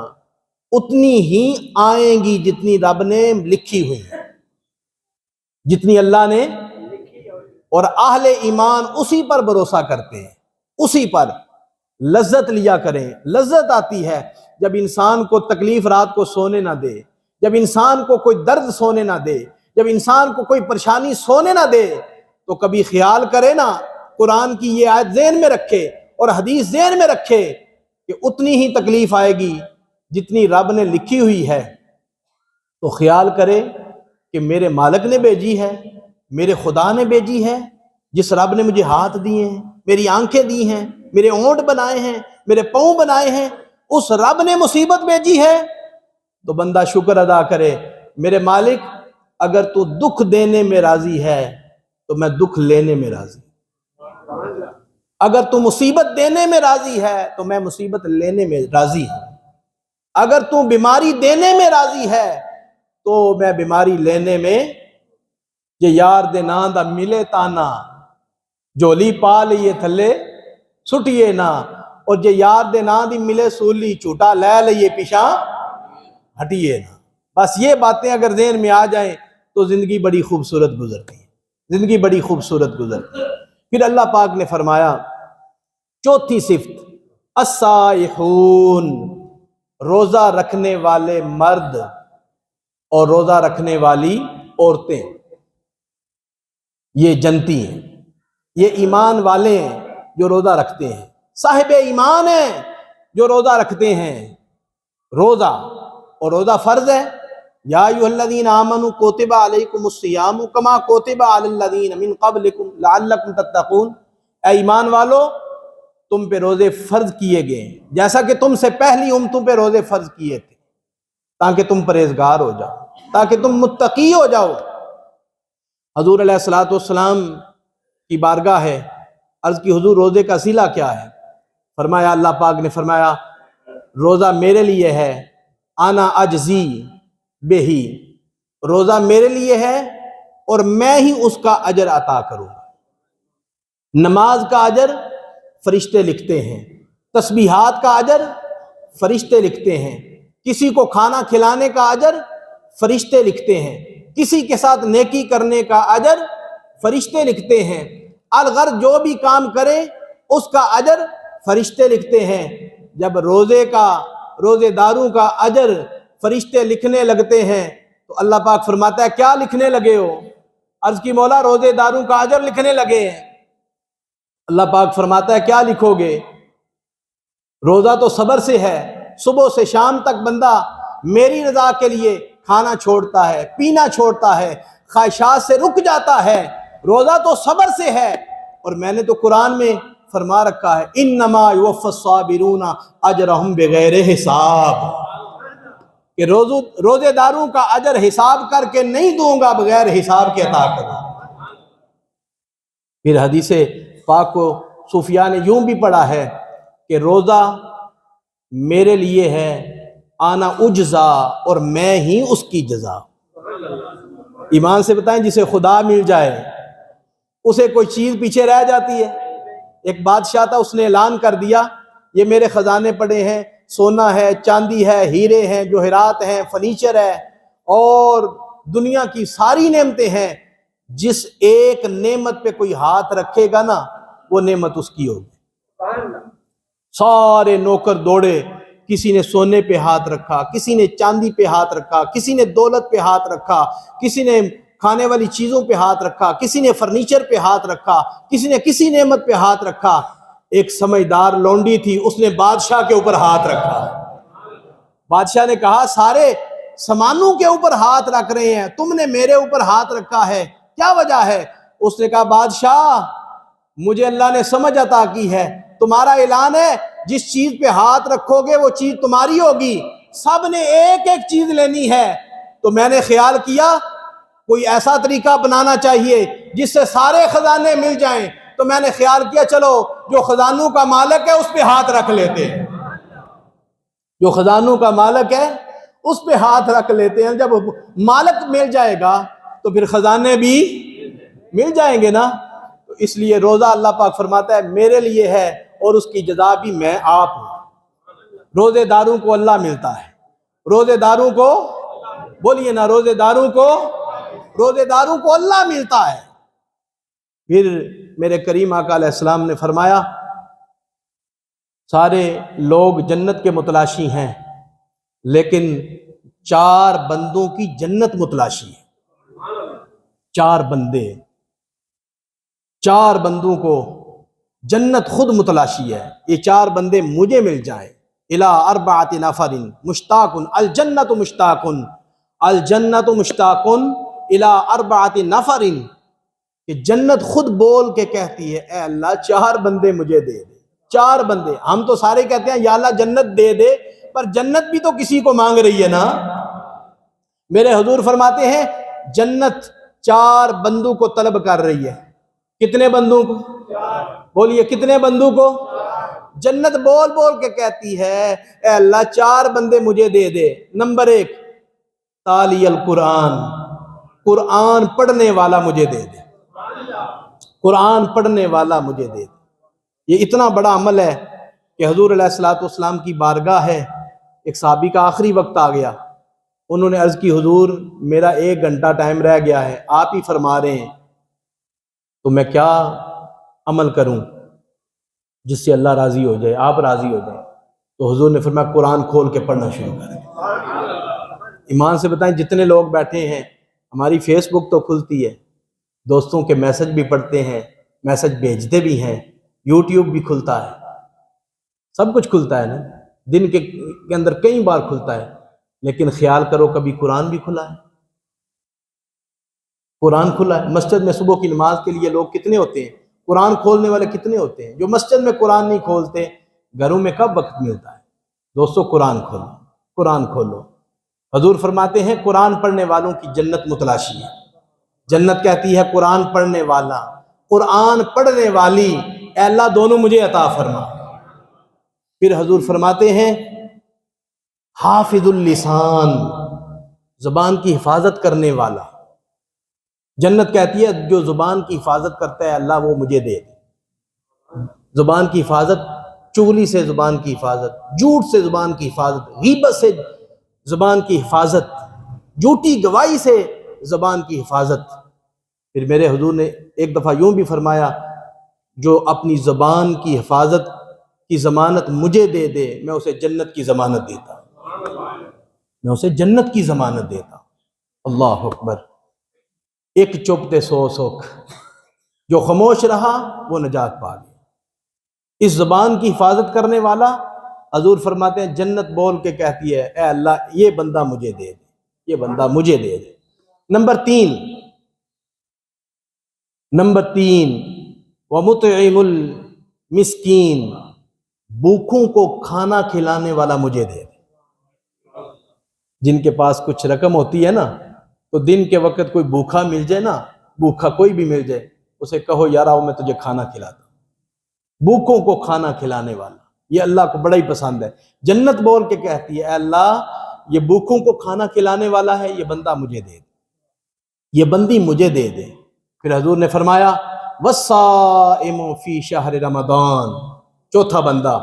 اتنی ہی آئیں گی جتنی رب نے لکھی ہوئی ہیں، جتنی اللہ نے، اور اہل ایمان اسی پر بھروسہ کرتے ہیں، اسی پر لذت لیا کریں۔ لذت آتی ہے جب انسان کو تکلیف رات کو سونے نہ دے، جب انسان کو کوئی درد سونے نہ دے، جب انسان کو کوئی پریشانی سونے نہ دے، تو کبھی خیال کرے نا، قرآن کی یہ آیت ذہن میں رکھے اور حدیث ذہن میں رکھے کہ اتنی ہی تکلیف آئے گی جتنی رب نے لکھی ہوئی ہے، تو خیال کرے کہ میرے مالک نے بھیجی ہے، میرے خدا نے بھیجی ہے، جس رب نے مجھے ہاتھ دیے ہیں، میری آنکھیں دی ہیں، میرے اونٹ بنائے ہیں، میرے پاؤں بنائے ہیں، اس رب نے مصیبت بھیجی ہے، تو بندہ شکر ادا کرے، میرے مالک اگر تو دکھ دینے میں راضی ہے تو میں دکھ لینے میں راضی، اگر تو مصیبت دینے میں راضی ہے تو میں مصیبت لینے میں راضی ہوں، اگر تو بیماری دینے میں راضی ہے تو میں بیماری لینے میں، جے یار دے ناں دا ملے تانا جولی پا لئیے تھلے سٹیے نا، اور جے یار دے ناں دی ملے سولی چوٹا لے لئیے پیشاں ہٹیے نا۔ بس یہ باتیں اگر ذہن میں آ جائیں تو زندگی بڑی خوبصورت گزرتی ہے۔ زندگی بڑی خوبصورت گزرتی ہے۔ پھر اللہ پاک نے فرمایا چوتھی صفت الصائحون، روزہ رکھنے والے مرد اور روزہ رکھنے والی عورتیں یہ جنتی ہیں، یہ ایمان والے ہیں جو روزہ رکھتے ہیں، صاحب ایمان ہیں جو روزہ رکھتے ہیں۔ روزہ اور روزہ فرض ہے، یا ایھا الذین آمنوا کتب علیکم الصیام کما کتب علی الذین من قبلکم لعلکم تتقون، اے ایمان والو تم پہ روزے فرض کیے گئے ہیں جیسا کہ تم سے پہلی امتوں پہ روزے فرض کیے تھے، تاکہ تم پرہیزگار ہو جاؤ، تاکہ تم متقی ہو جاؤ۔ حضور علیہ الصلوۃ والسلام کی بارگاہ ہے، عرض کی حضور روزے کا صلہ کیا ہے؟ فرمایا اللہ پاک نے فرمایا روزہ میرے لیے ہے، انا اجزی بہی، روزہ میرے لیے ہے اور میں ہی اس کا اجر عطا کروں گا۔ نماز کا اجر فرشتے لکھتے ہیں، تسبیحات کا اجر فرشتے لکھتے ہیں، کسی کو کھانا کھلانے کا اجر فرشتے لکھتے ہیں، کسی کے ساتھ نیکی کرنے کا اجر فرشتے لکھتے ہیں، الغرض جو بھی کام کرے اس کا اجر فرشتے لکھتے ہیں۔ جب روزے داروں کا اجر فرشتے لکھنے لگتے ہیں تو اللہ پاک فرماتا ہے کیا لکھنے لگے ہو؟ عرض کی مولا روزے داروں کا اجر لکھنے لگے ہیں۔ اللہ پاک فرماتا ہے کیا لکھو گے؟ روزہ تو صبر سے ہے، صبح سے شام تک بندہ میری رضا کے لیے کھانا چھوڑتا ہے، پینا چھوڑتا ہے، خواہشات سے رک جاتا ہے، روزہ تو صبر سے ہے۔ اور میں نے تو قرآن میں فرما رکھا ہے انما یوفی الصابرون اجرہم بغیر حساب، کہ روزے داروں کا اجر حساب کر کے نہیں دوں گا، بغیر حساب کے عطا کروں۔ پھر حدیث پاک کو صوفیاء نے یوں بھی پڑھا ہے کہ روزہ میرے لیے ہے، آنا اجزا، اور میں ہی اس کی جزا۔ ایمان سے بتائیں جسے خدا مل جائے اسے کوئی چیز پیچھے رہ جاتی ہے؟ ایک بادشاہ تھا، اس نے اعلان کر دیا یہ میرے خزانے پڑے ہیں، سونا ہے، چاندی ہے، ہیرے ہیں، جوہرات ہیں، فرنیچر ہے اور دنیا کی ساری نعمتیں ہیں، جس ایک نعمت پہ کوئی ہاتھ رکھے گا نا وہ نعمت اس کی ہوگی۔ سارے نوکر دوڑے، کسی نے سونے پہ ہاتھ رکھا، کسی نے چاندی پہ ہاتھ رکھا، کسی نے دولت پہ ہاتھ رکھا، کسی نے کھانے والی چیزوں پہ ہاتھ رکھا، کسی نے فرنیچر پہ ہاتھ رکھا، کسی نے کسی نعمت پہ ہاتھ رکھا۔ ایک سمجھدار لونڈی تھی، اس نے بادشاہ کے اوپر ہاتھ رکھا۔ بادشاہ نے کہا سارے سامانوں کے اوپر ہاتھ رکھ رہے ہیں، تم نے میرے اوپر ہاتھ رکھا ہے، کیا وجہ ہے؟ اس نے کہا بادشاہ مجھے اللہ نے سمجھ عطا کی ہے، تمہارا اعلان ہے جس چیز پہ ہاتھ رکھو گے وہ چیز تمہاری ہوگی، سب نے ایک ایک چیز لینی ہے، تو میں نے خیال کیا کوئی ایسا طریقہ اپنانا چاہیے جس سے سارے خزانے مل جائیں، تو میں نے خیال کیا چلو جو خزانوں کا مالک ہے اس پہ ہاتھ رکھ لیتے ہیں، جو خزانوں کا مالک ہے اس پہ ہاتھ رکھ لیتے ہیں۔ جب مالک مل جائے گا تو پھر خزانے بھی مل جائیں گے نا۔ تو اس لیے روزہ اللہ پاک فرماتا ہے میرے لیے ہے اور اس کی جزا بھی میں آپ ہوں۔ روزے داروں کو اللہ ملتا ہے، روزے داروں کو بولیے نا، روزے داروں کو اللہ ملتا ہے۔ پھر میرے کریم آقا علیہ السلام نے فرمایا سارے لوگ جنت کے متلاشی ہیں لیکن 4 بندوں کی جنت متلاشی ہے۔ 4 بندے، 4 بندوں کو جنت خود متلاشی ہے، یہ 4 بندے مجھے مل جائیں۔ الی 4 نفر مشتاق الجنت مشتاق الجنت مشتاق الی 4 نفر، کہ جنت خود بول کے کہتی ہے اے اللہ 4 بندے مجھے دے دے۔ 4 بندے، ہم تو سارے کہتے ہیں یا اللہ جنت دے دے، پر جنت بھی تو کسی کو مانگ رہی ہے نا۔ میرے حضور فرماتے ہیں جنت 4 بندوں کو طلب کر رہی ہے۔ کتنے بندوں کو؟ بولیے کتنے بندوں کو؟ جنت بول بول کے کہتی ہے اے اللہ 4 بندے مجھے دے دے۔ نمبر 1 تالی القرآن، قرآن پڑھنے والا مجھے دے دے، قرآن پڑھنے والا مجھے دے دے۔ یہ اتنا بڑا عمل ہے کہ حضور علیہ الصلوۃ والسلام کی بارگاہ ہے، ایک صحابی کا آخری وقت آ گیا، انہوں نے عرض کی حضور میرا 1 گھنٹہ ٹائم رہ گیا ہے، آپ ہی فرما رہے ہیں تو میں کیا عمل کروں جس سے اللہ راضی ہو جائے، آپ راضی ہو جائیں؟ تو حضور نے فرمایا قرآن کھول کے پڑھنا شروع کریں۔ ایمان سے بتائیں، جتنے لوگ بیٹھے ہیں، ہماری فیس بک تو کھلتی ہے، دوستوں کے میسج بھی پڑھتے ہیں، میسج بھیجتے بھی ہیں، یوٹیوب بھی کھلتا ہے، سب کچھ کھلتا ہے نا، دن کے اندر کئی بار کھلتا ہے، لیکن خیال کرو کبھی قرآن بھی کھلا ہے؟ قرآن کھلا ہے؟ مسجد میں صبح کی نماز کے لیے لوگ کتنے ہوتے ہیں، قرآن کھولنے والے کتنے ہوتے ہیں؟ جو مسجد میں قرآن نہیں کھولتے، گھروں میں کب وقت ملتا ہے؟ دوستو قرآن کھولو، قرآن کھولو۔ حضور فرماتے ہیں قرآن پڑھنے والوں کی جنت متلاشی ہے۔ جنت کہتی ہے قرآن پڑھنے والا، قرآن پڑھنے والی، اے اللہ دونوں مجھے عطا فرما۔ پھر حضور فرماتے ہیں حافظ اللسان، زبان کی حفاظت کرنے والا، جنت کہتی ہے جو زبان کی حفاظت کرتا ہے اللہ وہ مجھے دے دے۔ زبان کی حفاظت، چغلی سے زبان کی حفاظت، جھوٹ سے زبان کی حفاظت، غیبت سے زبان کی حفاظت، جھوٹی گواہی سے زبان کی حفاظت۔ پھر میرے حضور نے ایک دفعہ یوں بھی فرمایا جو اپنی زبان کی حفاظت کی ضمانت مجھے دے دے میں اسے جنت کی ضمانت دیتا ہوں، میں اسے جنت کی ضمانت دیتا ہوں۔ اللہ اکبر۔ ایک چپ تے سو سکھ، جو خاموش رہا وہ نجات پا گیا۔ اس زبان کی حفاظت کرنے والا، حضور فرماتے ہیں جنت بول کے کہتی ہے اے اللہ یہ بندہ مجھے دے دے، یہ بندہ مجھے دے دے۔ نمبر تین وَمُطْعِمُ الْمِسْكِينَ، بھوکوں کو کھانا کھلانے والا مجھے دے دے۔ جن کے پاس کچھ رقم ہوتی ہے نا، تو دن کے وقت کوئی بھوکا مل جائے نا، بھوکا کوئی بھی مل جائے، اسے کہو یار آؤ میں تجھے کھانا کھلاتا ہوں۔ بھوکوں کو کھانا کھلانے والا، یہ اللہ کو بڑا ہی پسند ہے۔ جنت بول کے کہتی ہے اے اللہ یہ بھوکوں کو کھانا کھلانے والا ہے، یہ بندہ مجھے دے دے، یہ بندی مجھے دے دے۔ پھر حضور نے فرمایا وَالصَّائِمُ فِي شَهْرِ رمضان، چوتھا بندہ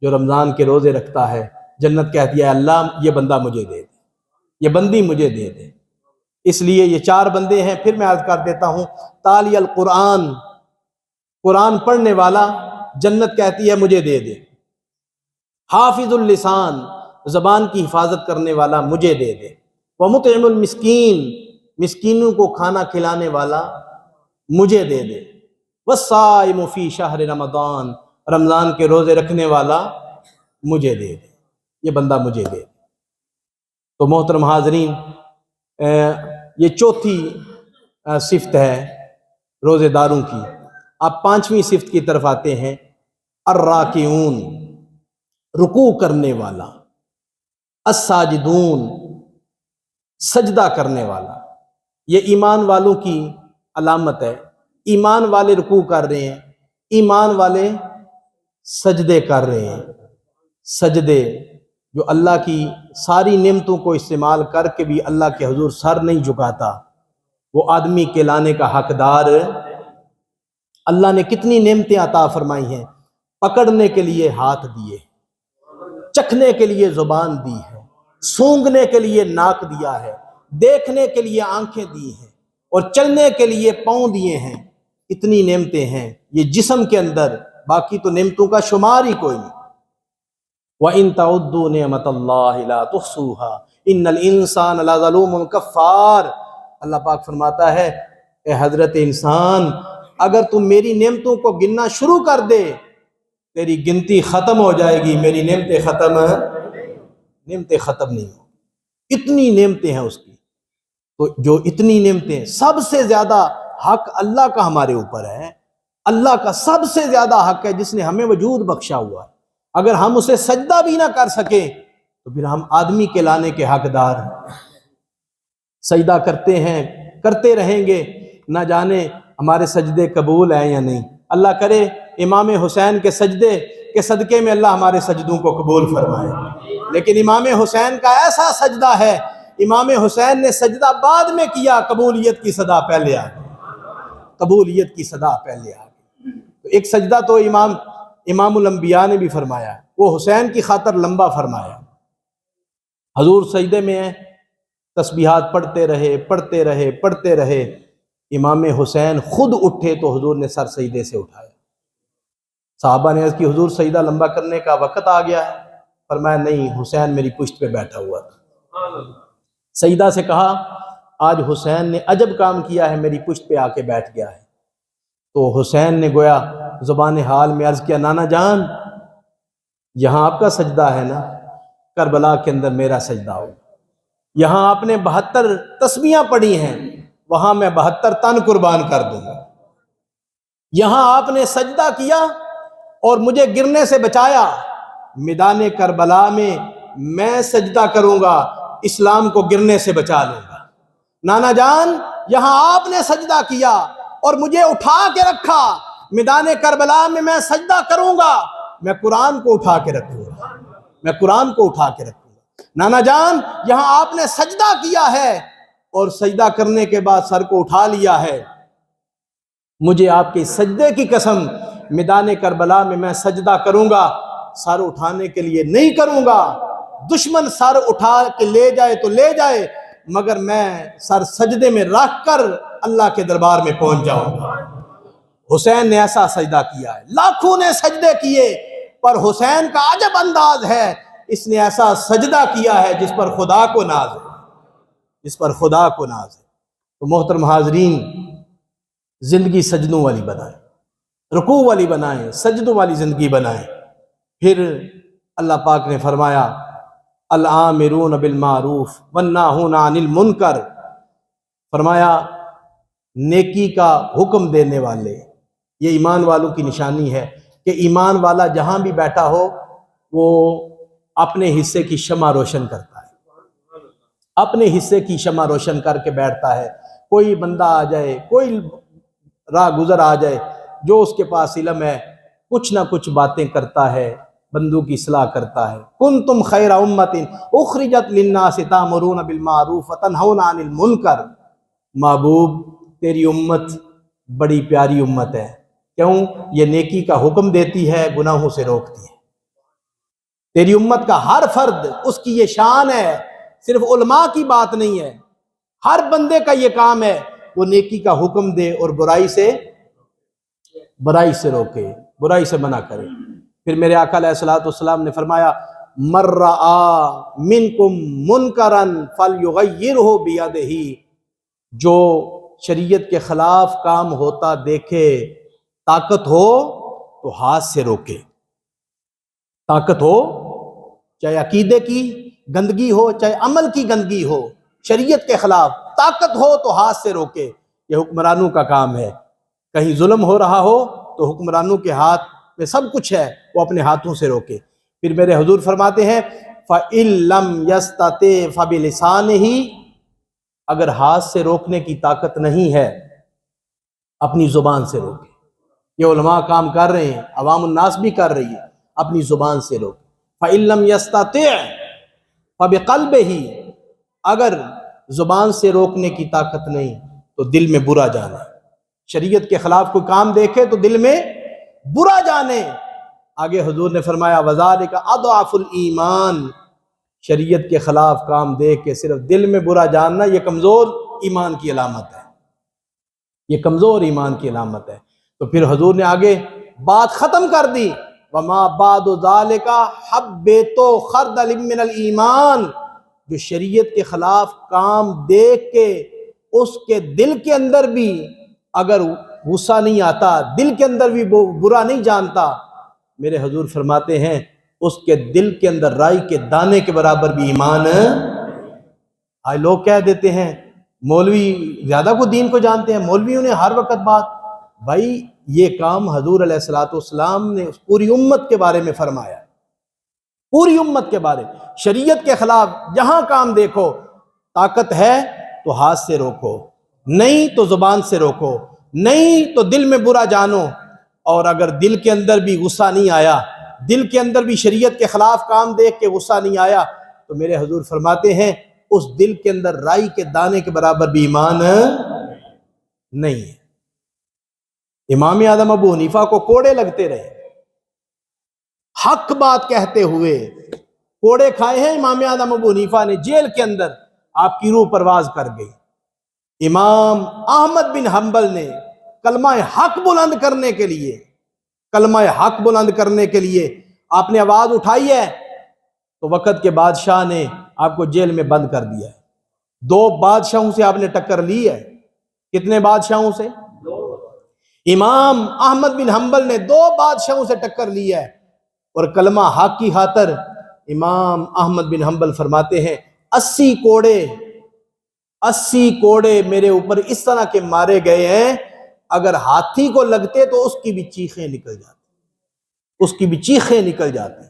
جو رمضان کے روزے رکھتا ہے، جنت کہتی ہے اللہ یہ بندہ مجھے دے دے، یہ بندی مجھے دے دے۔ اس لیے یہ چار بندے ہیں۔ پھر میں عرض کر دیتا ہوں، تالی القرآن، قرآن پڑھنے والا، جنت کہتی ہے مجھے دے دے۔ حافظ اللسان، زبان کی حفاظت کرنے والا، مجھے دے دے۔ وَمُطْعِمُ الْمِسْكِينَ، مسکینوں کو کھانا کھلانے والا، مجھے دے دے۔ وَالصَّائِمُ فِي شَهْرِ رمضان، رمضان کے روزے رکھنے والا، مجھے دے دے، یہ بندہ مجھے دے دے۔ تو محترم حاضرین، یہ چوتھی صفت ہے روزے داروں کی۔ آپ پانچویں صفت کی طرف آتے ہیں، الراکعون، رکوع کرنے والا، الساجدون، سجدہ کرنے والا۔ یہ ایمان والوں کی علامت ہے۔ ایمان والے رکوع کر رہے ہیں، ایمان والے سجدے کر رہے ہیں۔ سجدے جو اللہ کی ساری نعمتوں کو استعمال کر کے بھی اللہ کے حضور سر نہیں جھکاتا، وہ آدمی کہلانے کا حقدار۔ اللہ نے کتنی نعمتیں عطا فرمائی ہیں، پکڑنے کے لیے ہاتھ دیے، چکھنے کے لیے زبان دی ہے، سونگھنے کے لیے ناک دیا ہے، دیکھنے کے لیے آنکھیں دی ہیں، اور چلنے کے لیے پاؤں دیے ہیں۔ اتنی نعمتیں ہیں یہ جسم کے اندر، باقی تو نعمتوں کا شمار ہی کوئی نہیں۔ وَإِن تَعُدُّوا نِعْمَةَ اللَّهِ لَا تُحْصُوهَا إِنَّ الْإِنسَانَ لَظَلُومٌ كَفَّارٌ۔ اللہ پاک فرماتا ہے اے حضرت انسان، اگر تم میری نعمتوں کو گننا شروع کر دے تیری گنتی ختم ہو جائے گی، میری نعمتیں ختم نہیں ہوں۔ اتنی نعمتیں ہیں اس کی۔ تو جو اتنی نعمتیں، سب سے زیادہ حق اللہ کا ہمارے اوپر ہے۔ اللہ کا سب سے زیادہ حق ہے جس نے ہمیں وجود بخشا ہوا ہے۔ اگر ہم اسے سجدہ بھی نہ کر سکیں تو پھر ہم آدمی کہلانے کے حقدار ہیں۔ سجدہ کرتے ہیں، کرتے رہیں گے، نہ جانے ہمارے سجدے قبول ہیں یا نہیں۔ اللہ کرے امام حسین کے سجدے کے صدقے میں اللہ ہمارے سجدوں کو قبول فرمائے۔ لیکن امام حسین کا ایسا سجدہ ہے، امام حسین نے سجدہ بعد میں کیا، قبولیت کی صدا پہلے آ گئی، قبولیت کی صدا پہلے آ گئی۔ تو ایک سجدہ تو امام الانبیاء نے بھی فرمایا، وہ حسین کی خاطر لمبا فرمایا۔ حضور سجدے میں ہیں، تسبیحات پڑھتے رہے، امام حسین خود اٹھے تو حضور نے سر سجدے سے اٹھایا۔ صحابہ نے عرض کی حضور سجدہ لمبا کرنے کا وقت آ گیا ہے؟ فرمایا نہیں، حسین میری پشت پہ بیٹھا ہوا تھا۔ سجدہ سے کہا آج حسین نے عجب کام کیا ہے، میری پشت پہ آ کے بیٹھ گیا ہے۔ تو حسین نے گویا زبان حال میں عرض کیا نانا جان یہاں آپ کا سجدہ ہے نا، کربلا کے اندر میرا سجدہ ہو۔ یہاں آپ نے 72 تسبیحاں پڑھی ہیں، وہاں میں 72 تن قربان کر دوں گا۔ یہاں آپ نے سجدہ کیا اور مجھے گرنے سے بچایا، میدان کربلا میں سجدہ کروں گا، اسلام کو گرنے سے بچا لوں گا۔ نانا جان یہاں آپ نے سجدہ کیا اور مجھے اٹھا کے رکھا، میدان کربلا میں سجدہ کروں گا، میں قرآن کو اٹھا کے رکھوں گا، میں قرآن کو اٹھا کے رکھوں گا۔ نانا جان یہاں آپ نے سجدہ کیا ہے اور سجدہ کرنے کے بعد سر کو اٹھا لیا ہے، مجھے آپ کے سجدے کی قسم میدان کربلا میں سجدہ کروں گا، سر اٹھانے کے لیے نہیں کروں گا، دشمن سر اٹھا کے لے جائے تو لے جائے، مگر میں سر سجدے میں رکھ کر اللہ کے دربار میں پہنچ جاؤں گا۔ حسین نے ایسا سجدہ کیا ہے، لاکھوں نے سجدے کیے پر حسین کا عجب انداز ہے، اس نے ایسا سجدہ کیا ہے جس پر خدا کو ناز ہے، جس پر خدا کو ناز ہے۔ تو محترم حاضرین، زندگی سجدوں والی بنائیں، رکوع والی بنائیں، سجدوں والی زندگی بنائیں۔ پھر اللہ پاک نے فرمایا الآمرون بالمعروف والناہون عن المنکر، فرمایا نیکی کا حکم دینے والے، یہ ایمان والوں کی نشانی ہے کہ ایمان والا جہاں بھی بیٹھا ہو وہ اپنے حصے کی شمع روشن کرتا ہے، اپنے حصے کی شمع روشن کر کے بیٹھتا ہے۔ کوئی بندہ آ جائے، کوئی راہ گزر آ جائے، جو اس کے پاس علم ہے کچھ نہ کچھ باتیں کرتا ہے، بندوں کی اصلاح کرتا ہے۔ کنتم خیر امت اخرجت للناس تأمرون بالمعروف وتنہون عن المنکر، محبوب تیری امت بڑی پیاری امت ہے، کیوں؟ یہ نیکی کا حکم دیتی ہے، گناہوں سے روکتی ہے۔ تیری امت کا ہر فرد، اس کی یہ شان ہے، صرف علماء کی بات نہیں ہے، ہر بندے کا یہ کام ہے وہ نیکی کا حکم دے اور برائی سے روکے، برائی سے منع کرے۔ پھر میرے آقا علیہ الصلوۃ والسلام نے فرمایا من رأى منکم منکرا فلیغیرہ بیدہ، جو شریعت کے خلاف کام ہوتا دیکھے، طاقت ہو تو ہاتھ سے روکے، طاقت ہو، چاہے عقیدے کی گندگی ہو، چاہے عمل کی گندگی ہو، شریعت کے خلاف طاقت ہو تو ہاتھ سے روکے۔ یہ حکمرانوں کا کام ہے، کہیں ظلم ہو رہا ہو تو حکمرانوں کے ہاتھ میں سب کچھ ہے، وہ اپنے ہاتھوں سے روکے۔ پھر میرے حضور فرماتے ہیں فَإِن لَمْ يَسْتَطِعْ فَبِلِسَانِهِ، اگر ہاتھ سے روکنے کی طاقت نہیں ہے اپنی زبان سے روکے۔ یہ علماء کام کر رہے ہیں، عوام الناس بھی کر رہی ہے، اپنی زبان سے روکے۔ فَإِن لَمْ يَسْتَطِعْ فَبِقَلْبِهِ، اگر زبان سے روکنے کی طاقت نہیں تو دل میں برا جانے، شریعت کے خلاف کوئی کام دیکھے تو دل میں برا جانے۔ آگے حضور نے فرمایا وَذَلِكَ أَضْعَفُ الْإِيمَانِ، شریعت کے خلاف کام دیکھ کے صرف دل میں برا جاننا یہ کمزور ایمان کی علامت ہے، یہ کمزور ایمان کی علامت ہے۔ تو پھر حضور نے آگے بات ختم کر دی وَمَا بَعْدُ ذَلِكَ حَبَّةُ خَرْدَلٍ مِّنَ الْإِيمَانِ، جو شریعت کے خلاف کام دیکھ کے اس کے دل کے اندر بھی اگر غصہ نہیں آتا، دل کے اندر بھی وہ برا نہیں جانتا، میرے حضور فرماتے ہیں اس کے دل کے اندر رائی کے دانے کے برابر بھی ایمان ہے۔ آج لوگ کہہ دیتے ہیں مولوی زیادہ کو دین کو جانتے ہیں، مولویوں نے ہر وقت بات، بھائی یہ کام حضور علیہ الصلوۃ والسلام نے پوری امت کے بارے میں فرمایا، پوری امت کے بارے، شریعت کے خلاف جہاں کام دیکھو، طاقت ہے تو ہاتھ سے روکو، نہیں تو زبان سے روکو، نہیں تو دل میں برا جانو، اور اگر دل کے اندر بھی غصہ نہیں آیا، دل کے اندر بھی شریعت کے خلاف کام دیکھ کے غصہ نہیں آیا، تو میرے حضور فرماتے ہیں اس دل کے اندر رائی کے دانے کے برابر بھی ایمان نہیں ہے۔ امام اعظم ابو حنیفہ کو کوڑے لگتے رہے، حق بات کہتے ہوئے کوڑے کھائے ہیں امام اعظم ابو حنیفہ نے، جیل کے اندر آپ کی روح پرواز کر گئی۔ امام احمد بن حنبل نے کلمہ حق بلند کرنے کے لیے آپ نے آواز اٹھائی ہے تو وقت کے بادشاہ نے آپ کو جیل میں بند کر دیا ہے. 2 بادشاہوں سے آپ نے ٹکر لی ہے. کتنے بادشاہوں سے؟ امام احمد بن حنبل نے 2 بادشاہوں سے ٹکر لی ہے. اور کلمہ حق کی خاطر امام احمد بن حنبل فرماتے ہیں 80 کوڑے میرے اوپر اس طرح کے مارے گئے ہیں، اگر ہاتھی کو لگتے تو اس کی بھی چیخیں نکل جاتی.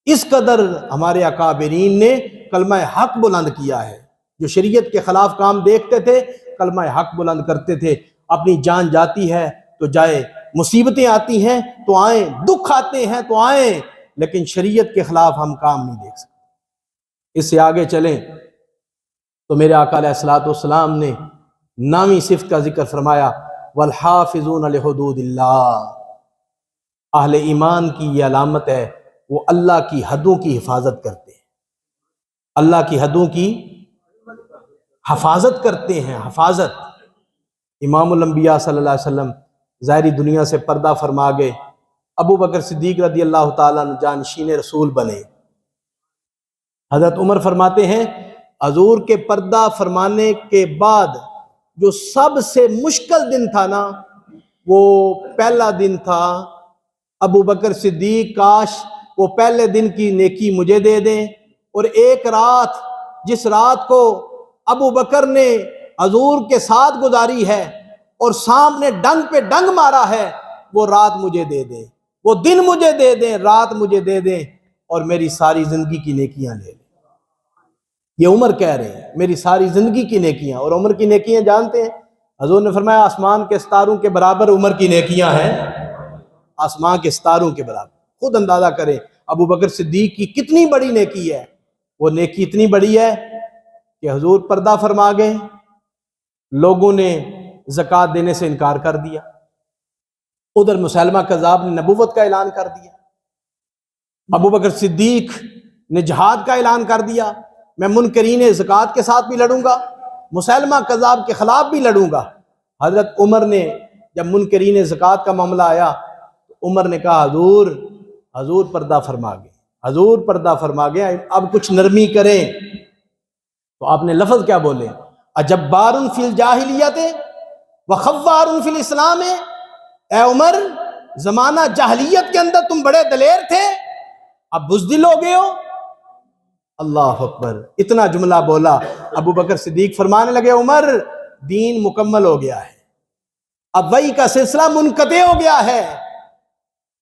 اس قدر ہمارے اکابرین نے کلمہ حق بلند کیا ہے. جو شریعت کے خلاف کام دیکھتے تھے کلمہ حق بلند کرتے تھے. اپنی جان جاتی ہے تو جائے، مصیبتیں آتی ہیں تو آئیں، دکھ آتے ہیں تو آئیں، لیکن شریعت کے خلاف ہم کام نہیں دیکھ سکتے. اس سے آگے چلیں تو میرے آقا علیہ الصلوۃ والسلام نے 9ویں صفت کا ذکر فرمایا، والحافظون لحدود اللہ. اہل ایمان کی یہ علامت ہے، وہ اللہ کی حدوں کی حفاظت کرتے ہیں، اللہ کی حدوں کی حفاظت کرتے ہیں. حفاظت. امام الانبیاء صلی اللہ علیہ وسلم ظاہری دنیا سے پردہ فرما گئے. ابو بکر صدیق رضی اللہ تعالیٰ عنہ جانشین رسول بنے. حضرت عمر فرماتے ہیں حضور کے پردہ فرمانے کے بعد جو سب سے مشکل دن تھا نا، وہ پہلا دن تھا ابو بکر صدیق کاش وہ پہلے دن کی نیکی مجھے دے دیں، اور ایک رات جس رات کو ابو بکر نے حضور کے ساتھ گزاری ہے اور سامنے ڈنگ پہ ڈنگ مارا ہے، وہ رات مجھے دے دیں، وہ دن مجھے دے دیں، رات مجھے دے دیں، اور میری ساری زندگی کی نیکیاں لے لیں. یہ عمر کہہ رہے ہیں میری ساری زندگی کی نیکیاں. اور عمر کی نیکیاں جانتے ہیں؟ حضور نے فرمایا آسمان کے ستاروں کے برابر عمر کی نیکیاں ہیں. آسمان کے ستاروں کے برابر. خود اندازہ کریں ابو بکر صدیق کی کتنی بڑی نیکی ہے. وہ نیکی اتنی بڑی ہے کہ حضور پردہ فرما گئے، لوگوں نے زکوٰۃ دینے سے انکار کر دیا. ادھر مسیلمہ کذاب نے نبوت کا اعلان کر دیا. ابو بکر صدیق نے جہاد کا اعلان کر دیا، میں منکرین زکوٰۃ کے ساتھ بھی لڑوں گا، مسیلمہ کذاب کے خلاف بھی لڑوں گا. حضرت عمر نے جب منکرین زکوٰۃ کا معاملہ آیا تو عمر نے کہا حضور پردہ فرما گئے، حضور پردہ فرما گئے، اب کچھ نرمی کریں. تو آپ نے لفظ کیا بولے؟ اجبار فی الجاہلیت وخوار فی الاسلام. اے عمر، زمانہ جاہلیت کے اندر تم بڑے دلیر تھے، اب بزدل ہو گئے ہو. اللہ اکبر. اتنا جملہ بولا. ابو بکر صدیق فرمانے لگے عمر دین مکمل ہو گیا ہے، اب وحی کا سلسلہ منقطع ہو گیا ہے،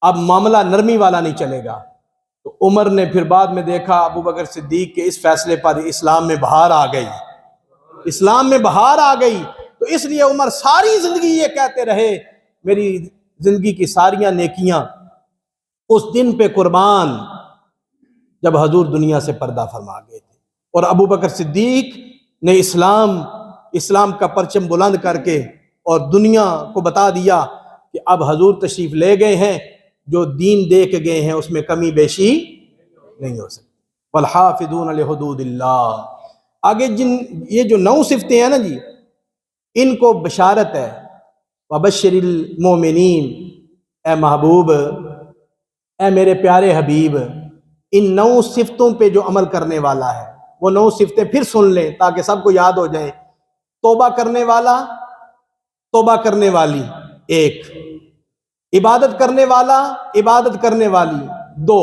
اب معاملہ نرمی والا نہیں چلے گا. تو عمر نے پھر بعد میں دیکھا ابو بکر صدیق کے اس فیصلے پر اسلام میں بہار آ گئی، اسلام میں بہار آ گئی. تو اس لیے عمر ساری زندگی یہ کہتے رہے میری زندگی کی ساریاں نیکیاں اس دن پہ قربان جب حضور دنیا سے پردہ فرما گئے تھے. اور ابو بکر صدیق نے اسلام کا پرچم بلند کر کے اور دنیا کو بتا دیا کہ اب حضور تشریف لے گئے ہیں، جو دین دے کے گئے ہیں اس میں کمی بیشی نہیں ہو سکتی. والحافظون لحدود اللہ. آگے یہ جو 9 صفتیں ہیں نا جی، ان کو بشارت ہے. وبشر المومنین. اے محبوب، اے میرے پیارے حبیب، ان 9 صفتوں پہ جو عمل کرنے والا ہے، وہ 9 صفتیں پھر سن لیں تاکہ سب کو یاد ہو جائیں. توبہ کرنے والا، توبہ کرنے والی 1، عبادت کرنے والا، عبادت کرنے والی 2،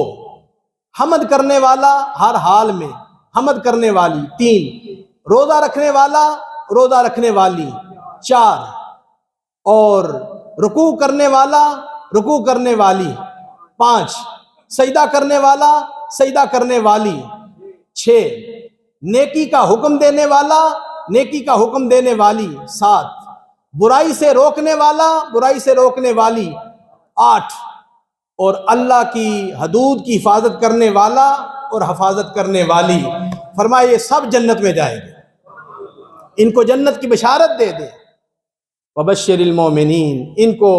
حمد کرنے والا ہر حال میں، حمد کرنے والی 3، روزہ رکھنے والا، روزہ رکھنے والی 4، اور رکوع کرنے والا، رکوع کرنے والی 5، سجدہ کرنے والا، سجدہ کرنے والی 6، نیکی کا حکم دینے والا، نیکی کا حکم دینے والی 7، برائی سے روکنے والا، برائی سے روکنے والی 8، اور اللہ کی حدود کی حفاظت کرنے والا اور حفاظت کرنے والی. فرمایا یہ سب جنت میں جائیں گے، ان کو جنت کی بشارت دے دیں. وبشر المومنین. ان کو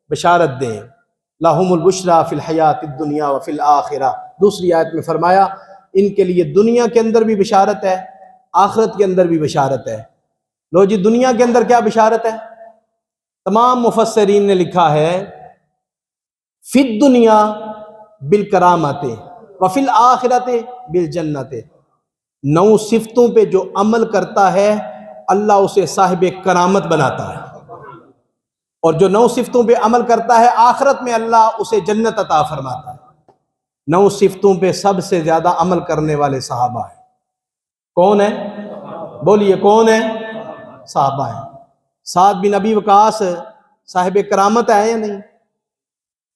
بشارت دیں. لہم البشریٰ فی الحیات الدنیا وفی الآخرہ. دوسری آیت میں فرمایا ان کے لیے دنیا کے اندر بھی بشارت ہے، آخرت کے اندر بھی بشارت ہے. لو جی دنیا کے اندر کیا بشارت ہے؟ تمام مفسرین نے لکھا ہے فی الدنیا بالکرامت وفی الآخرت بالجنت، 9 صفتوں پہ جو عمل کرتا ہے اللہ اسے صاحب کرامت بناتا ہے، اور جو 9 صفتوں پہ عمل کرتا ہے آخرت میں اللہ اسے جنت عطا فرماتا ہے۔ 9 صفتوں پہ سب سے زیادہ عمل کرنے والے صحابہ ہیں۔ کون ہیں؟ بولیے کون ہیں؟ صحابہ ہیں۔ سعد بن ابی وقاص صاحب کرامت ہے یا نہیں؟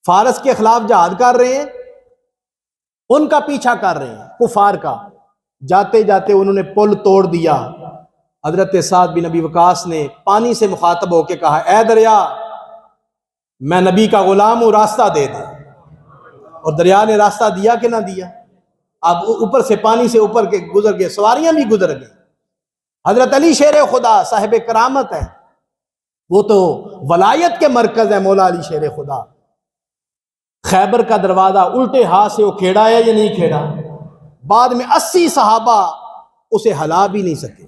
فارس کے خلاف جہاد کر رہے ہیں، ان کا پیچھا کر رہے ہیں کفار کا، جاتے جاتے انہوں نے پل توڑ دیا۔ حضرت سعد بن ابی وقاص نے پانی سے مخاطب ہو کے کہا اے دریا، میں نبی کا غلام ہوں، راستہ دے دے۔ اور دریا نے راستہ دیا کہ نہ دیا؟ اب اوپر سے پانی سے اوپر کے گزر گئے، سواریاں بھی گزر گئی۔ حضرت علی شیر خدا صاحب کرامت ہے، وہ تو ولایت کے مرکز ہے مولا علی شیر خدا۔ خیبر کا دروازہ الٹے ہاتھ سے وہ کھیڑا ہے یا نہیں کھیڑا؟ بعد میں 80 صحابہ اسے ہلا بھی نہیں سکے،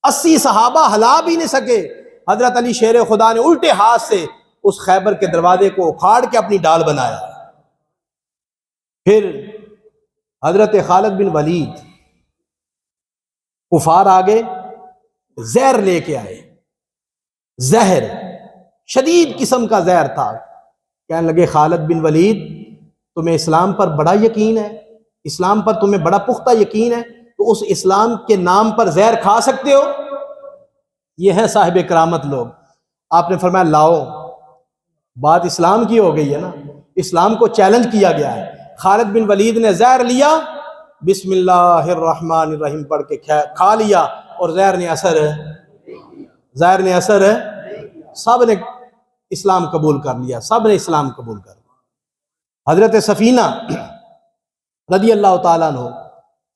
80 صحابہ ہلا بھی نہیں سکے۔ حضرت علی شیر خدا نے الٹے ہاتھ سے اس خیبر کے دروازے کو اکھاڑ کے اپنی ڈال بنایا۔ پھر حضرت خالد بن ولید کفار آگے زہر لے کے آئے، زہر شدید قسم کا زہر تھا۔ کہنے لگے خالد بن ولید تمہیں اسلام پر بڑا یقین ہے، اسلام پر تمہیں بڑا پختہ یقین ہے، تو اس اسلام کے نام پر زہر کھا سکتے ہو؟ یہ ہیں صاحب کرامت لوگ۔ آپ نے فرمایا لاؤ، بات اسلام کی ہو گئی ہے نا، اسلام کو چیلنج کیا گیا ہے۔ خالد بن ولید نے زہر لیا، بسم اللہ الرحمن الرحیم پڑھ کے کھا لیا، اور زہر نے اثر سب نے اسلام قبول کر لیا، سب نے اسلام قبول کر لیا۔ حضرت سفینہ رضی اللہ تعالیٰ عنہ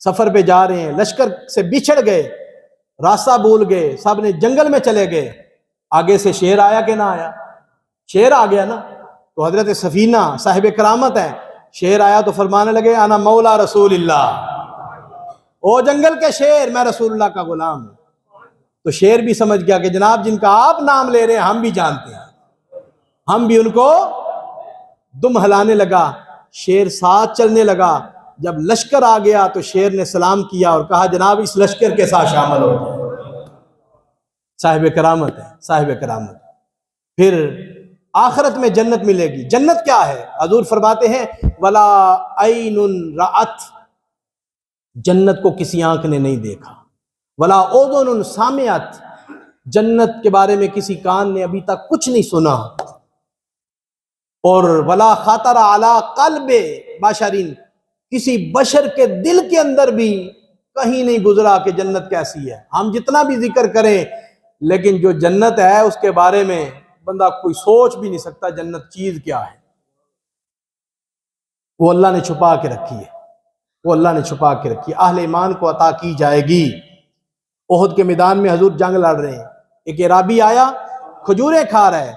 سفر پہ جا رہے ہیں، لشکر سے بچھڑ گئے، راستہ بھول گئے، سب نے جنگل میں چلے گئے۔ آگے سے شیر آیا کہ نہ آیا؟ شیر آ گیا نا۔ تو حضرت سفینہ صاحب کرامت ہے، شیر آیا تو فرمانے لگے انا مولا رسول اللہ، او جنگل کے شیر میں رسول اللہ کا غلام ہوں۔ تو شیر بھی سمجھ گیا کہ جناب جن کا آپ نام لے رہے ہیں ہم بھی جانتے ہیں، ہم بھی ان کو دم ہلانے لگا، شیر ساتھ چلنے لگا۔ جب لشکر آ گیا تو شیر نے سلام کیا اور کہا جناب اس لشکر کے ساتھ شامل ہو جائے۔ صاحب کرامت ہے، صاحب کرامت۔ پھر آخرت میں جنت ملے گی۔ جنت کیا ہے؟ حضور فرماتے ہیں ولا عین رأت، جنت کو کسی آنکھ نے نہیں دیکھا، ولا اذن سمعت، جنت کے بارے میں کسی کان نے ابھی تک کچھ نہیں سنا، اور ولا خاطر علی قلب بشر، کسی بشر کے دل کے اندر بھی کہیں نہیں گزرا کہ جنت کیسی ہے۔ ہم جتنا بھی ذکر کریں لیکن جو جنت ہے اس کے بارے میں بندہ کوئی سوچ بھی نہیں سکتا جنت چیز کیا ہے۔ وہ اللہ نے چھپا کے رکھی ہے، وہ اللہ نے چھپا کے رکھی ہے، اہل ایمان کو عطا کی جائے گی۔ احد کے میدان میں حضور جنگ لڑ رہے ہیں، ایک عرابی آیا کھجوریں کھا رہا ہے،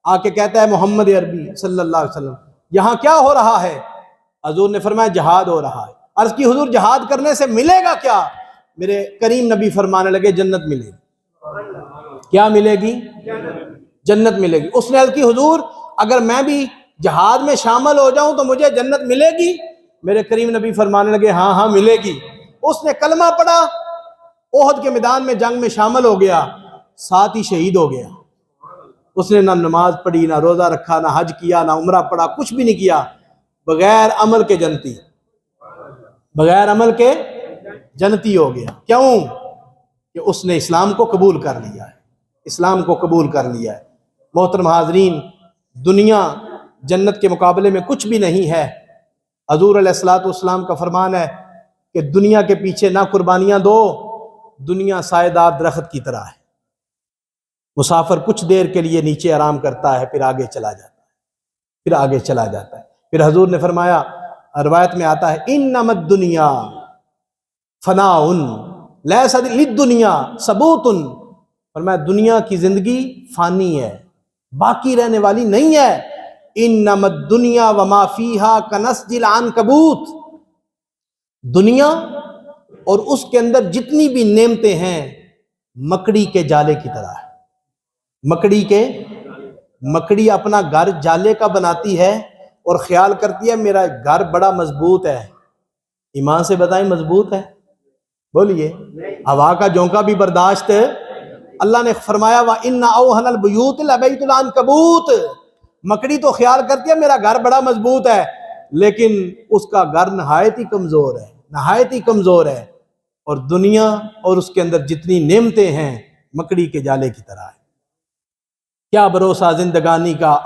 آ کے کہتا ہے محمد عربی صلی اللہ علیہ وسلم یہاں کیا ہو رہا ہے؟ حضور نے فرمایا جہاد ہو رہا ہے۔ عرض کی حضور جہاد کرنے سے ملے گا کیا؟ میرے کریم نبی فرمانے لگے جنت ملے گی۔ کیا ملے گی؟ جنت ملے گی۔ اس نے عرض کی حضور اگر میں بھی جہاد میں شامل ہو جاؤں تو مجھے جنت ملے گی؟ میرے کریم نبی فرمانے لگے ہاں ہاں ملے گی۔ اس نے کلمہ پڑھا، احد کے میدان میں جنگ میں شامل ہو گیا، ساتھ ہی شہید ہو گیا۔ اس نے نہ نماز پڑھی، نہ روزہ رکھا، نہ حج کیا، نہ عمرہ پڑھا، کچھ بھی نہیں کیا، بغیر عمل کے جنتی، بغیر عمل کے جنتی ہو گیا۔ کیوں؟ کہ اس نے اسلام کو قبول کر لیا ہے، اسلام کو قبول کر لیا ہے۔ محترم حاضرین، دنیا جنت کے مقابلے میں کچھ بھی نہیں ہے۔ حضور علیہ الصلوۃ والسلام کا فرمان ہے کہ دنیا کے پیچھے نہ قربانیاں دو، دنیا سائے دار درخت کی طرح ہے، مسافر کچھ دیر کے لیے نیچے آرام کرتا ہے پھر آگے چلا جاتا ہے، پھر آگے چلا جاتا ہے۔ پھر حضور نے فرمایا، روایت میں آتا ہے انما الدنیا فناء لیس للدنیا ثبوت، فرمایا دنیا کی زندگی فانی ہے، باقی رہنے والی نہیں ہے۔ انما الدنیا وما فیہا کنسج العنکبوت، دنیا اور اس کے اندر جتنی بھی نعمتیں ہیں مکڑی کے جالے کی طرح ہے۔ مکڑی اپنا گھر جالے کا بناتی ہے اور خیال کرتی ہے میرا گھر بڑا مضبوط ہے۔ ایمان سے بتائیں مضبوط ہے؟ بولیے۔ ہوا کا جھونکا بھی برداشت، اللہ نے فرمایا وَإِنَّ أَوْهَنَ الْبُيُوتِ لَبَيْتُ الْعَنْكَبُوتِ، مکڑی تو خیال کرتی ہے میرا گھر بڑا مضبوط ہے، لیکن اس کا گھر نہایت ہی کمزور ہے، نہایت ہی کمزور ہے، اور دنیا اور اس کے اندر جتنی نعمتیں ہیں مکڑی کے جالے کی طرح ہے۔ کیا بھروسہ زندگانی کا،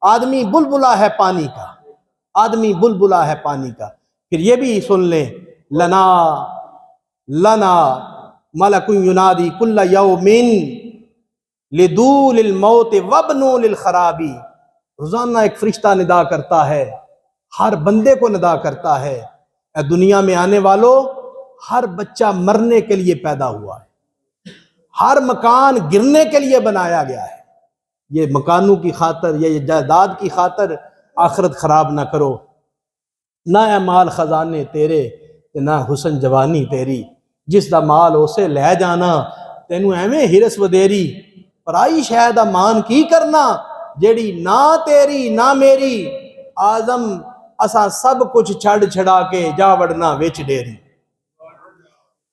آدمی بلبلا ہے پانی کا، آدمی بلبلا ہے پانی کا۔ پھر یہ بھی سن لیں، لنا ملک ینادی کل یوم لدول الموت وابنو للخرابی، روزانہ ایک فرشتہ ندا کرتا ہے، ہر بندے کو ندا کرتا ہے، اے دنیا میں آنے والوں، ہر بچہ مرنے کے لیے پیدا ہوا ہے، ہر مکان گرنے کے لیے بنایا گیا ہے، یہ مکانوں کی خاطر یا یہ جائیداد کی خاطر آخرت خراب نہ کرو۔ نہ اے مال خزانے تیرے نہ حسن جوانی تیری، جس دا مال اسے لے جانا تینوں ایویں ہرس ودیری، پرائی شے دا مان کی کرنا جیڑی نہ تیری نہ میری، آزم اسا سب کچھ چھڑ چھڑا کے جا وڑنا وچ ڈیری۔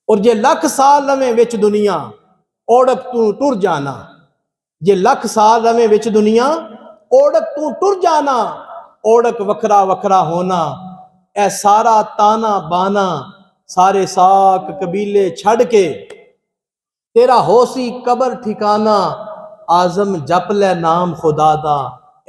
اور جے لکھ سال رہے وچ دنیا اوڑک تو ٹر جانا، جے لکھ سال رہے وچ دنیا اوڑک تو ٹر جانا، اوڑک وکھرا وکھرا ہونا، اے سارا تانا بانا سارے ساک قبیلے چھڑ کے تیرا ہوسی قبر ٹھکانا، آزم جپ لے نام خدا دا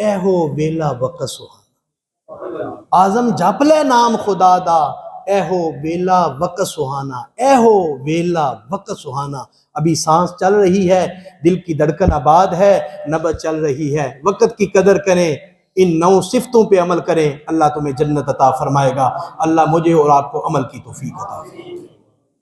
اے ہو ویلا وقت سہانا، آزم جپ لے نام خدا دا اے ہو ویلا وقت سہانا، اے ہو ویلا وقت سہانا۔ ابھی سانس چل رہی ہے، دل کی دھڑکن آباد ہے، نبض چل رہی ہے، وقت کی قدر کریں، ان 9 صفتوں پہ عمل کریں، اللہ تمہیں جنت عطا فرمائے گا۔ اللہ مجھے اور آپ کو عمل کی توفیق عطا فرمائے۔